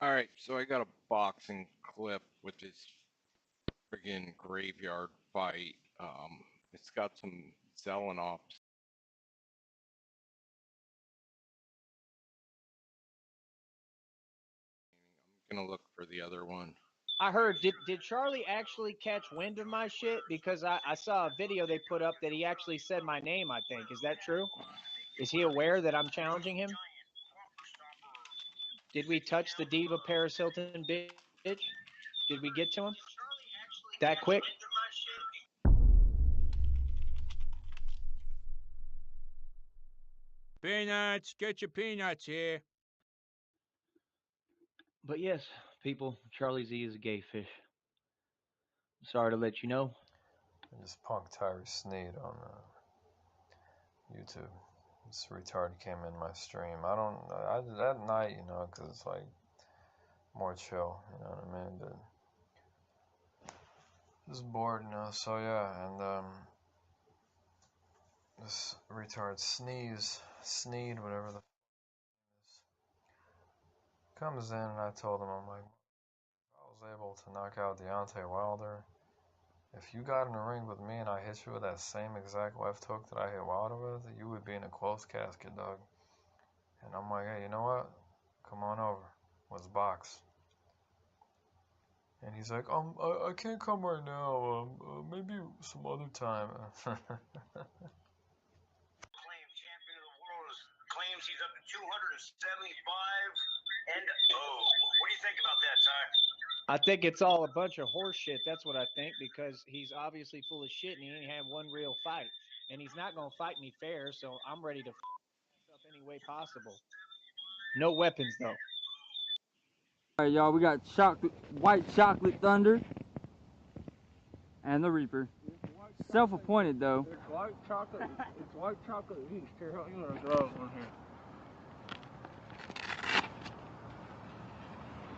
All right, so I got a boxing clip with this friggin' graveyard fight. It's got some Zelenoff. I'm gonna look for the other one. I heard. Did Charlie actually catch wind of my shit? Because I saw a video they put up that he actually said my name, I think. Is that true? Is he aware that I'm challenging him? Did we touch the diva Paris Hilton bitch? Did we get to him that quick? Peanuts, get your peanuts here. But yes, people, Charlie Z is a gay fish. Sorry to let you know. I just punked Tyree Sneed on YouTube. This retard came in my stream. That night, because it's like more chill, you know what I mean? But just bored, so yeah, and this retard Sneed, whatever the Comes in and I told him, I'm like, I was able to knock out Deontay Wilder. If you got in the ring with me and I hit you with that same exact left hook that I hit Wilder with, you would be in a closed casket, dog. And I'm like, hey, you know what? Come on over. Let's box. And he's like, I can't come right now. Maybe some other time. Claims he's up to 275 and what do you think about that, Ty? I think it's all a bunch of horse shit. That's what I think, because he's obviously full of shit and he ain't had one real fight. And he's not going to fight me fair, so I'm ready to fuck up any way possible. No weapons, though. All right, y'all, we got white chocolate thunder and the Reaper. Self-appointed, though. It's white chocolate. It's white chocolate yeast. Here, help me with a glove on here.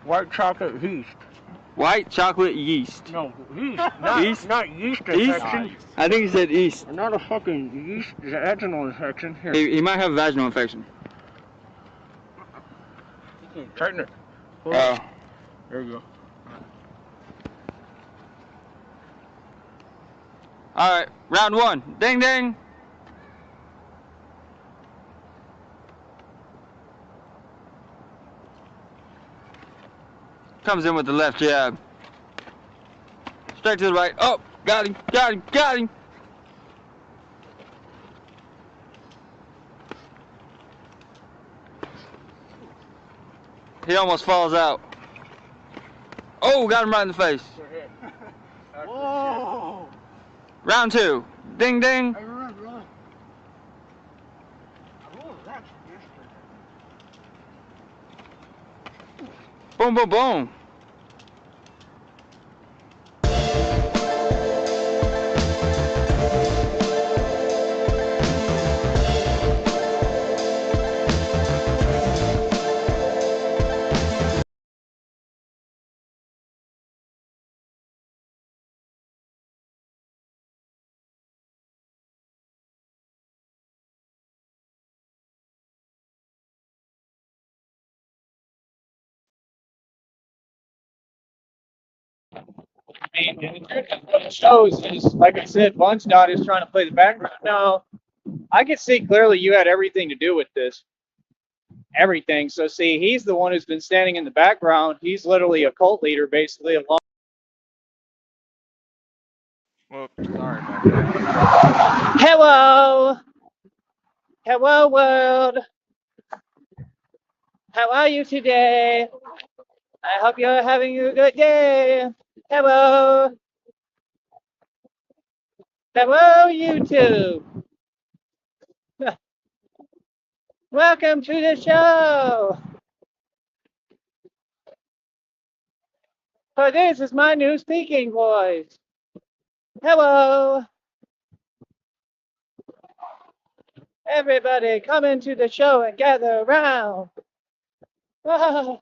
White chocolate yeast. White chocolate yeast. No, yeast. Not Yeast? not yeast Yeast? infection. I think he said yeast. Not a fucking yeast vaginal infection. Here, He might have a vaginal infection. tighten it. Pull Oh. it. There you go. All right, round one. Ding, ding. Comes in with the left jab. Straight to the right. Oh, got him, got him, got him. He almost falls out. Oh, got him right in the face. Whoa! Round two. Ding, ding. Hey, run. Oh, that's Boom, boom, boom. And the truth is, what it shows is, like I said, Bunchdot is trying to play the background. No, I can see clearly you had everything to do with this. Everything. So see, he's the one who's been standing in the background. He's literally a cult leader, basically. Along. Whoops, sorry about that. Hello. Hello, world. How are you today? I hope you're having a good day. Hello. Hello, YouTube. Welcome to the show. For this is my new speaking voice. Hello. Everybody come into the show and gather around. Ah.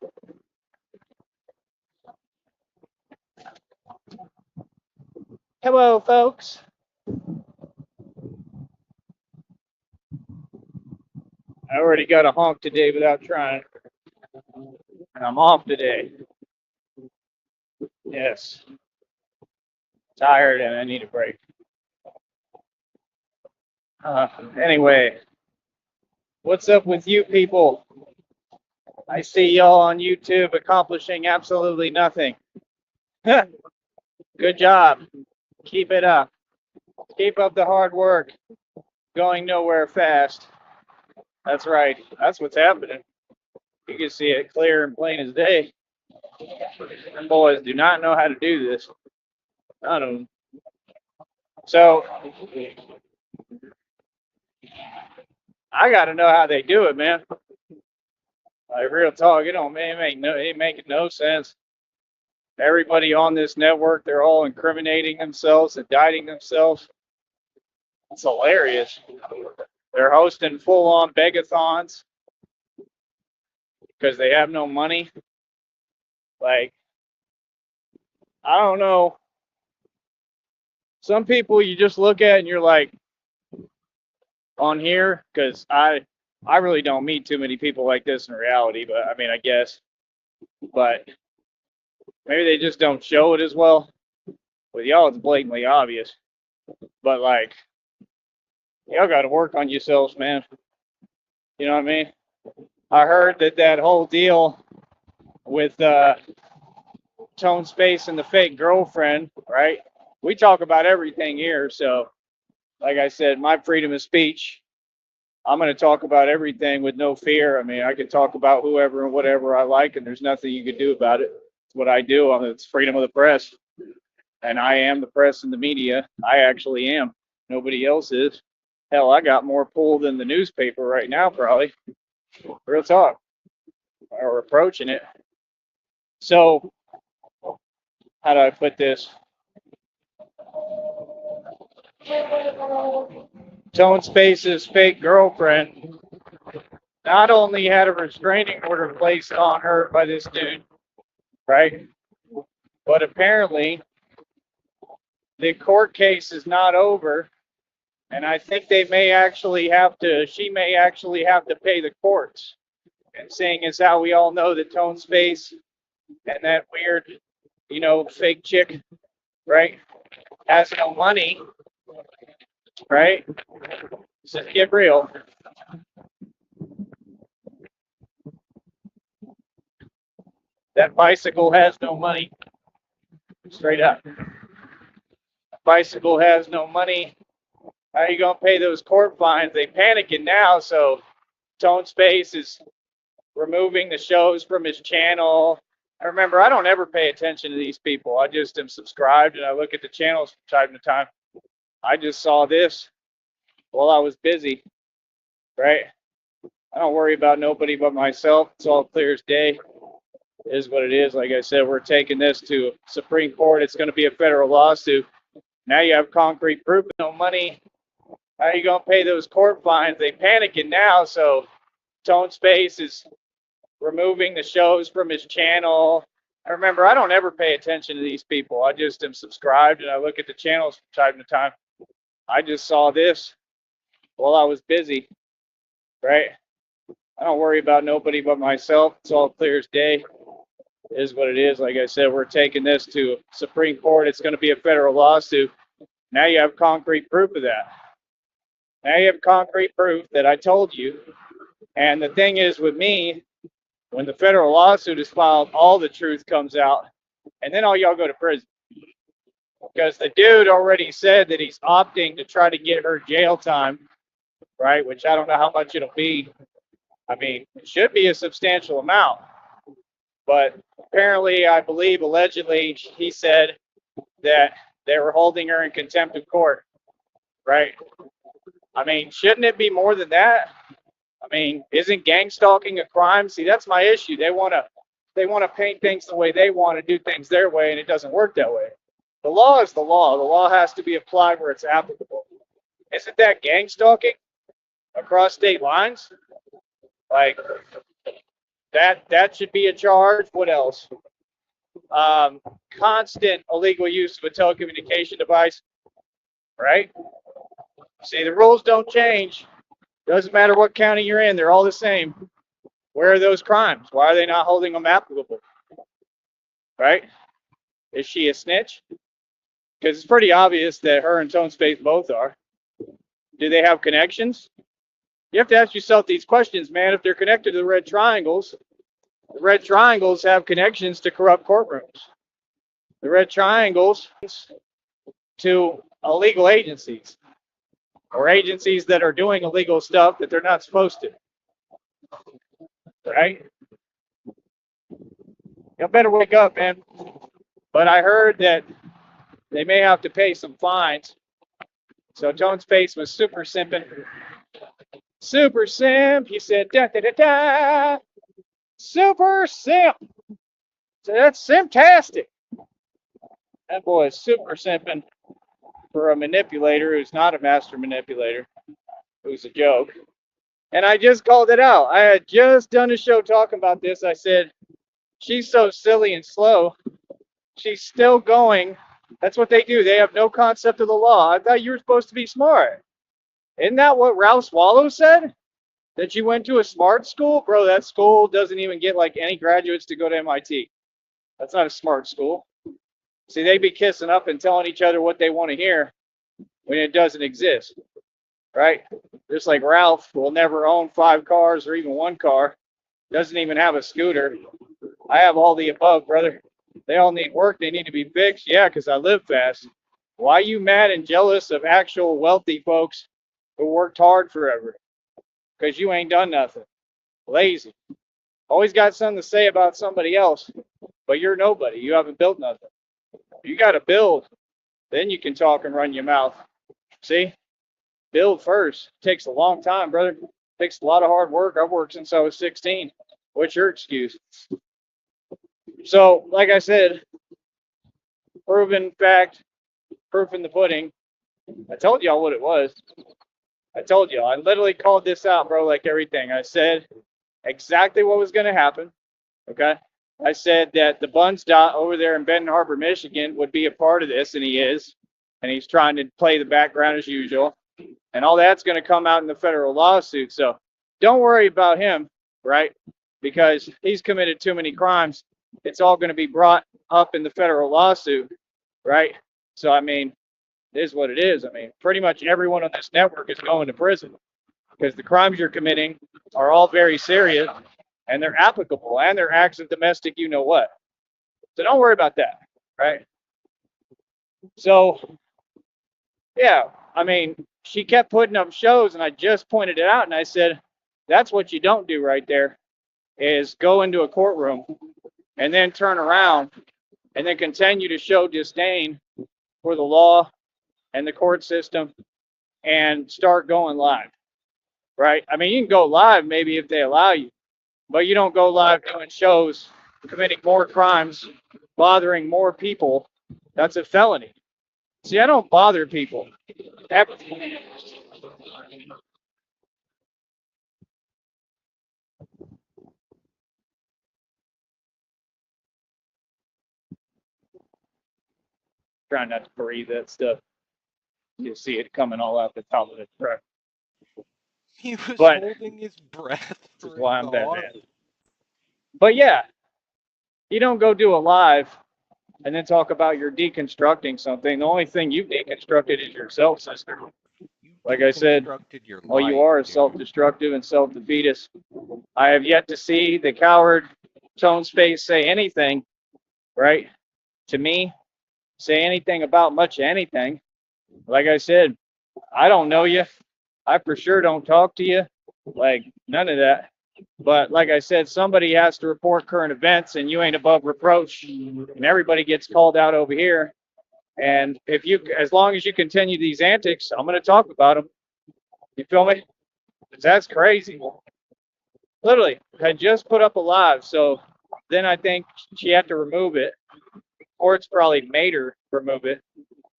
Hello, folks. I already got a honk today without trying. And I'm off today. Yes. Tired and I need a break. Anyway, what's up with you people? I see y'all on YouTube accomplishing absolutely nothing. Good job. Keep it up. Keep up the hard work. Going nowhere fast. That's right. That's what's happening. You can see it clear and plain as day. Them boys do not know how to do this. None of them. So I got to know how they do it, man. Like real talk, it ain't making no sense. Everybody on this network, they're all incriminating themselves, indicting themselves. It's hilarious. They're hosting full-on begathons because they have no money. Like, I don't know. Some people you just look at and you're like, on here, because I really don't meet too many people like this in reality, but I mean, I guess but maybe they just don't show it as well. With y'all, it's blatantly obvious. But like, y'all got to work on yourselves, man. You know what I mean? I heard that whole deal with Tone Space and the fake girlfriend, right? We talk about everything here, so like I said, my freedom of speech. I'm going to talk about everything with no fear. I mean, I can talk about whoever and whatever I like, and there's nothing you can do about it. It's what I do. It's freedom of the press. And I am the press and the media. I actually am. Nobody else is. Hell, I got more pull than the newspaper right now, probably. Real talk. Or approaching it. So, how do I put this? Tone Space's fake girlfriend not only had a restraining order placed on her by this dude, right? But apparently, the court case is not over, and I think she may actually have to pay the courts. And seeing as how we all know that Tone Space and that weird, fake chick, right, has no money, right? So get real. That bicycle has no money. Straight up. Bicycle has no money. How are you going to pay those court fines? They panicking now, so Tone Space is removing the shows from his channel. I remember, I don't ever pay attention to these people. I just am subscribed and I look at the channels from time to time. I just saw this while I was busy, right? I don't worry about nobody but myself. It's all clear as day. It is what it is. Like I said, we're taking this to Supreme Court. It's going to be a federal lawsuit. Now you have concrete proof, no money. How are you going to pay those court fines? They panicking now, so Tone Space is removing the shows from his channel. I remember, I don't ever pay attention to these people. I just am subscribed and I look at the channels from time to time. I just saw this while I was busy, right? I don't worry about nobody but myself. It's all clear as day. It is what it is. Like I said, we're taking this to Supreme Court. It's going to be a federal lawsuit. Now you have concrete proof of that. Now you have concrete proof that I told you. And the thing is with me, when the federal lawsuit is filed, all the truth comes out. And then all y'all go to prison. Because the dude already said that he's opting to try to get her jail time, right? Which I don't know how much it'll be. I mean, it should be a substantial amount. But apparently, I believe, allegedly, he said that they were holding her in contempt of court, right? I mean, shouldn't it be more than that? I mean, isn't gang stalking a crime? See, that's my issue. They want to paint things the way they want to do things their way, and it doesn't work that way. The law is the law. The law has to be applied where it's applicable. Isn't that gang stalking across state lines? Like, that should be a charge. What else? Constant illegal use of a telecommunication device, right? See, the rules don't change. Doesn't matter what county you're in, they're all the same. Where are those crimes? Why are they not holding them applicable? Right? Is she a snitch? Because it's pretty obvious that her and Tone Space both are. Do they have connections? You have to ask yourself these questions, man. If they're connected to the red triangles have connections to corrupt courtrooms. The red triangles to illegal agencies or agencies that are doing illegal stuff that they're not supposed to. Right? You better wake up, man. But I heard that they may have to pay some fines. So Tone Space was super simping. Super simp. He said, da da da da. Super simp. So that's simptastic. That boy is super simping for a manipulator who's not a master manipulator, who's a joke. And I just called it out. I had just done a show talking about this. I said, she's so silly and slow. She's still going. That's what they do. They have no concept of the law. I thought you were supposed to be smart. Isn't that what Ralph Swallow said? that you went to a smart school? Bro, that school doesn't even get like any graduates to go to MIT. That's not a smart school. See, they be kissing up and telling each other what they want to hear when it doesn't exist, right? Just like Ralph will never own 5 cars or even 1 car, doesn't even have a scooter. I have all the above, brother. They all need work. They need to be fixed. Yeah, because I live fast. Why you mad and jealous of actual wealthy folks who worked hard forever? Because you ain't done nothing. Lazy. Always got something to say about somebody else, but you're nobody. You haven't built nothing. You got to build. Then you can talk and run your mouth. See? Build first. Takes a long time, brother. Takes a lot of hard work. I've worked since I was 16. What's your excuse? So, like I said, proven fact, proof in the pudding. I told y'all what it was. I told y'all. I literally called this out, bro, like everything. I said exactly what was going to happen. Okay? I said that the Buns dot over there in Benton Harbor, Michigan would be a part of this, and he is. And he's trying to play the background as usual. And all that's going to come out in the federal lawsuit. So don't worry about him, right? Because he's committed too many crimes. It's all going to be brought up in the federal lawsuit, right? So, I mean, it is what it is. I mean, pretty much everyone on this network is going to prison because the crimes you're committing are all very serious and they're applicable and they're acts of domestic you know what. So don't worry about that, right? So, yeah, I mean, she kept putting up shows and I just pointed it out and I said, that's what you don't do right there is go into a courtroom and then turn around and then continue to show disdain for the law and the court system and start going live, right? I mean, you can go live maybe if they allow you, but you don't go live doing shows, committing more crimes, bothering more people. That's a felony. See, I don't bother people. Trying not to breathe that stuff. You see it coming all out the top of the truck. He was But holding his breath this is for why I'm thought. Batman. But yeah, you don't go do a live and then talk about you're deconstructing something. The only thing you've deconstructed is yourself, sister. You Like I said, deconstructed your all you life, are is dude. self-destructive and self-defeatist. I have yet to see the coward Tone Space say anything, right, to me, say anything about much of anything. Like I said, I don't know you. I for sure don't talk to you. Like, none of that. But like I said, somebody has to report current events and you ain't above reproach. And everybody gets called out over here. And if you, as long as you continue these antics, I'm going to talk about them. You feel me? 'Cause that's crazy. Literally, I just put up a live. So then I think she had to remove it. Or it's probably made her remove it.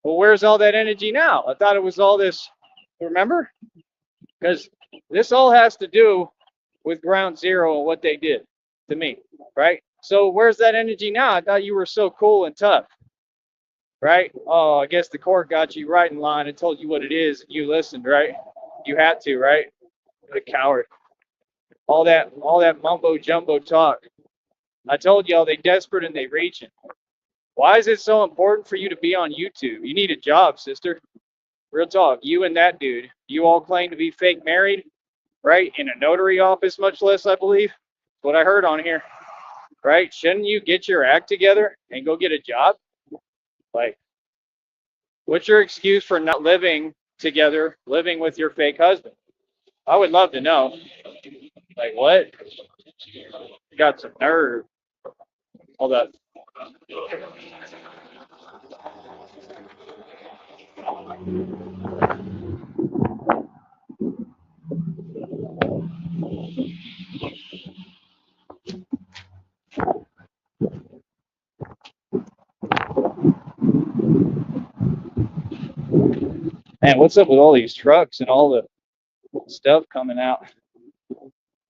Well, where's all that energy now? I thought it was all this, remember? Because this all has to do with Ground Zero and what they did to me, right? So where's that energy now? I thought you were so cool and tough, right? Oh, I guess the court got you right in line and told you what it is, and you listened, right? You had to, right? What a coward! All that mumbo jumbo talk. I told y'all they desperate and they reaching. Why is it so important for you to be on YouTube? You need a job, sister. Real talk. You and that dude. You all claim to be fake married, right? In a notary office, much less, I believe. That's what I heard on here, right? Shouldn't you get your act together and go get a job? Like, what's your excuse for not living together, living with your fake husband? I would love to know. Like, what? You got some nerve. Hold up. Man, what's up with all these trucks and all the stuff coming out? I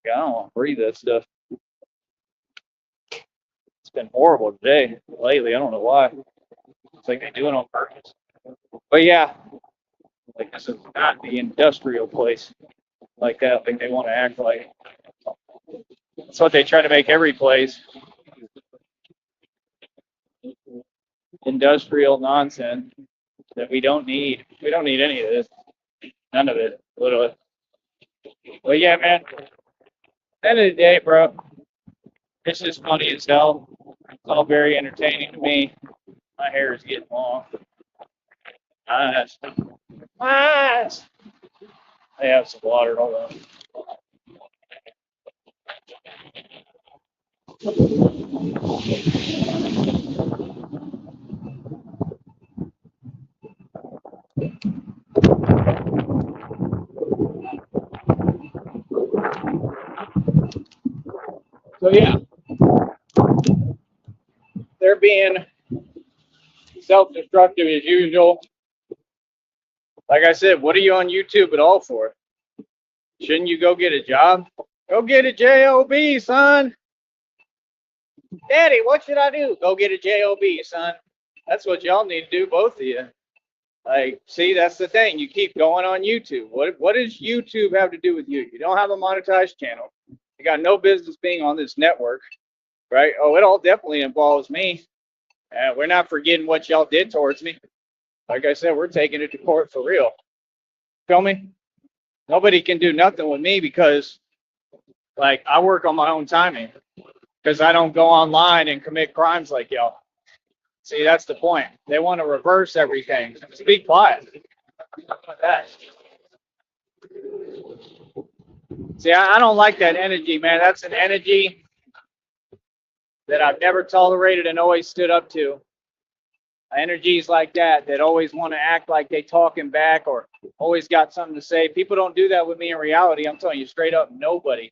don't want to breathe that stuff. It's been horrible today, lately. I don't know why. It's like they do it on purpose. But yeah, like this is not the industrial place. like that. Like they want to act like. That's what they try to make every place. Industrial nonsense that we don't need. We don't need any of this. None of it, literally. But yeah, man. At the end of the day, bro, it's just funny as hell. It's all very entertaining to me. My hair is getting long. Nice. Nice. I have some water. Hold on. So yeah, they're being self-destructive as usual. Like I said, what are you on YouTube at all for? Shouldn't you go get a job? Go get a job, son. Daddy, what should I do? Go get a job, son. That's what y'all need to do, both of you. Like, see, that's the thing. You keep going on YouTube. What does YouTube have to do with you? You don't have a monetized channel. You got no business being on this network, right? Oh, it all definitely involves me. We're not forgetting what y'all did towards me. Like I said, we're taking it to court for real. Feel me? Nobody can do nothing with me because, like, I work on my own timing because I don't go online and commit crimes like y'all. See, that's the point. They want to reverse everything. Be quiet. That. See, I don't like that energy, man. That's an energy that I've never tolerated and always stood up to. Energies like that always want to act like they talking back or always got something to say. People don't do that with me in reality. I'm telling you straight up, nobody.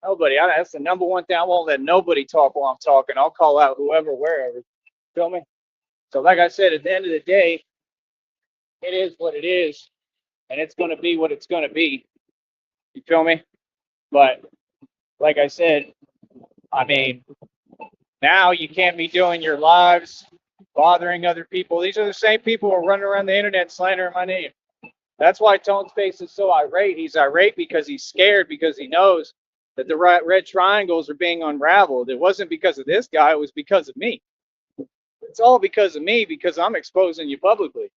That's the number one thing. I won't let nobody talk while I'm talking. I'll call out whoever, wherever. Feel me? So like I said, at the end of the day, it is what it is, and it's going to be what it's going to be. You feel me? But like I said, I mean, now you can't be doing your lives, bothering other people. These are the same people who are running around the internet slandering my name. That's why Tone's face is so irate. He's irate because he's scared, because he knows that the red triangles are being unraveled. It wasn't because of this guy. It was because of me. It's all because of me, because I'm exposing you publicly.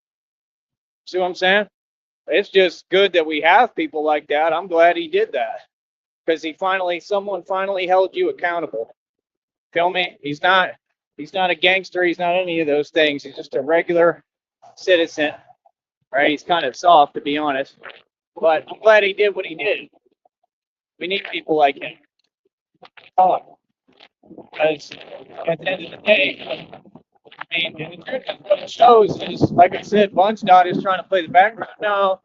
See what I'm saying? It's just good that we have people like that. I'm glad he did that because someone finally held you accountable. Feel me? He's not a gangster. He's not any of those things. He's just a regular citizen, right? He's kind of soft, to be honest, but I'm glad he did what he did. We need people like him. Talk. Because at the end of the day, I mean, the truth is what it shows is, like I said, Bunch Dot is trying to play the background. No,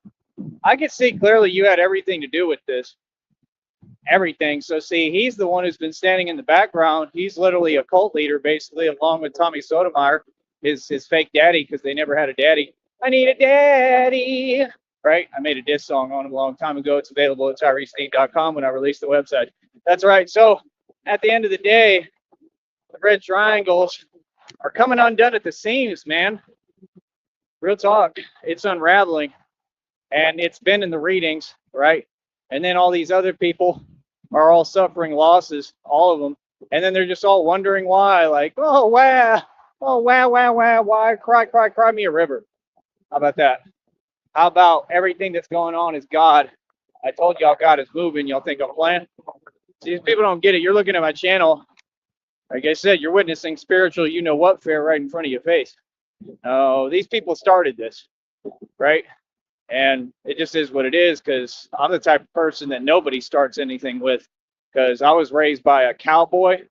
I can see clearly you had everything to do with this. Everything. So see, he's the one who's been standing in the background. He's literally a cult leader, basically, along with Tommy Sotomayor, his fake daddy, because they never had a daddy. I need a daddy. Right? I made a diss song on him a long time ago. It's available at TyreseSneak.com when I released the website. That's right. So at the end of the day, the red triangles are coming undone at the seams, man. Real talk. It's unraveling. And it's been in the readings, right? And then all these other people are all suffering losses, all of them. And then they're just all wondering why, like, oh, wow, why, cry me a river. How about that? How about everything that's going on is God? I told y'all God is moving. Y'all think I'm playing? See, these people don't get it. You're looking at my channel. Like I said, you're witnessing spiritual you-know-what fair right in front of your face. Oh, these people started this, right? And it just is what it is, because I'm the type of person that nobody starts anything with, because I was raised by a cowboy,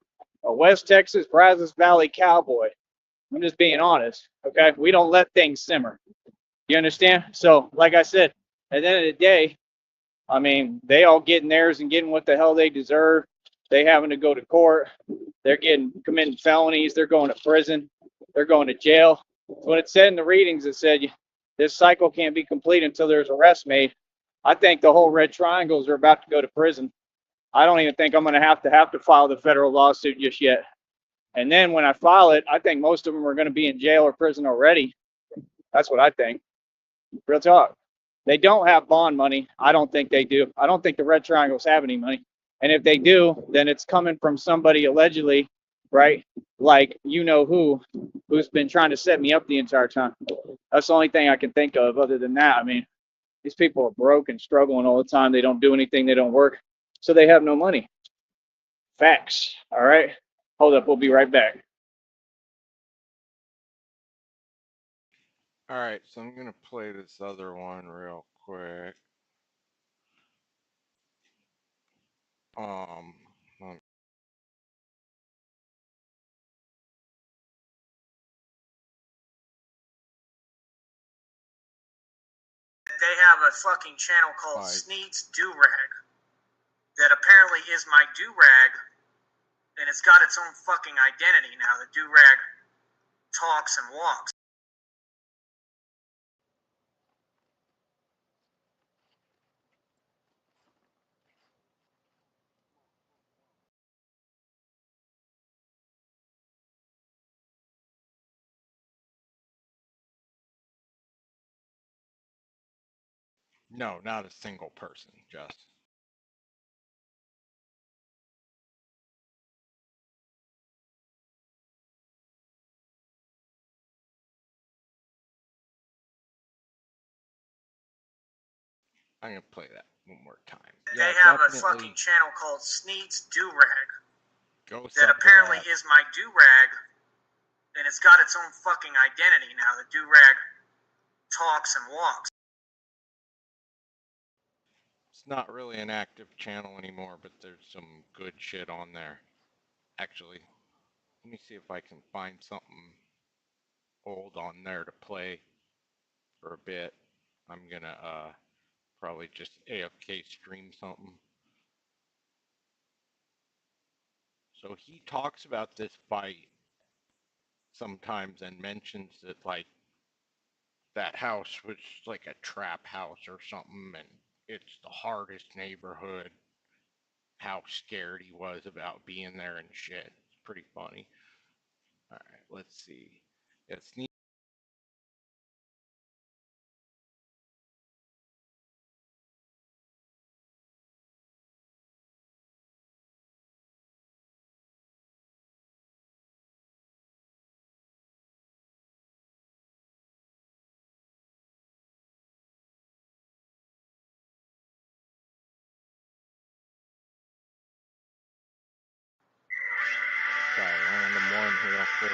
a West Texas, Brazos Valley cowboy. I'm just being honest, okay? We don't let things simmer. You understand? So, like I said, at the end of the day, I mean, they all getting theirs and getting what the hell they deserve. They having to go to court. They're committing felonies. They're going to prison. They're going to jail. What it said in the readings, it said this cycle can't be complete until there's arrest made. I think the whole red triangles are about to go to prison. I don't even think I'm going to have to file the federal lawsuit just yet. And then when I file it, I think most of them are going to be in jail or prison already. That's what I think. Real talk. They don't have bond money. I don't think they do. I don't think the Red Triangles have any money. And if they do, then it's coming from somebody allegedly, right? Like you know who's been trying to set me up the entire time. That's the only thing I can think of. Other than that, I mean, these people are broke and struggling all the time. They don't do anything. They don't work, so they have no money. Facts. All right. Hold up. We'll be right back. All right, so I'm gonna play this other one real quick. Um, They have a fucking channel called Right. Sneed's Do-Rag that apparently is my do-rag, and it's got its own fucking identity now. The do-rag talks and walks. no, not a single person, just. I'm gonna play that one more time. They have a fucking channel called Sneed's Do-Rag Go that apparently is my do-rag, and it's got its own fucking identity now. The do-rag talks and walks. It's not really an active channel anymore, but there's some good shit on there. Actually, let me see if I can find something old on there to play for a bit. I'm gonna probably just AFK stream something. So he talks about this fight sometimes and mentions that like that house was like a trap house or something, and it's the hardest neighborhood. How scared he was about being there and shit. It's pretty funny. All right, let's see. It's neat. Sorry, random one real quick.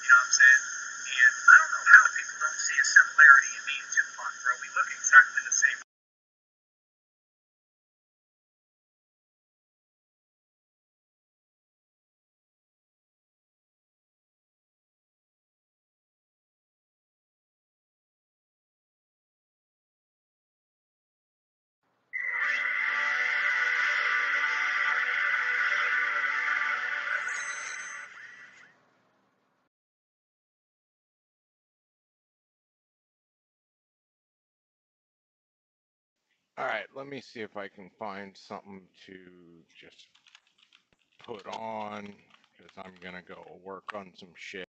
You know what I'm saying? And I don't know how people don't see a similarity in me and Tupac, bro. We look exactly the same. All right, let me see if I can find something to just put on because I'm gonna go work on some shit.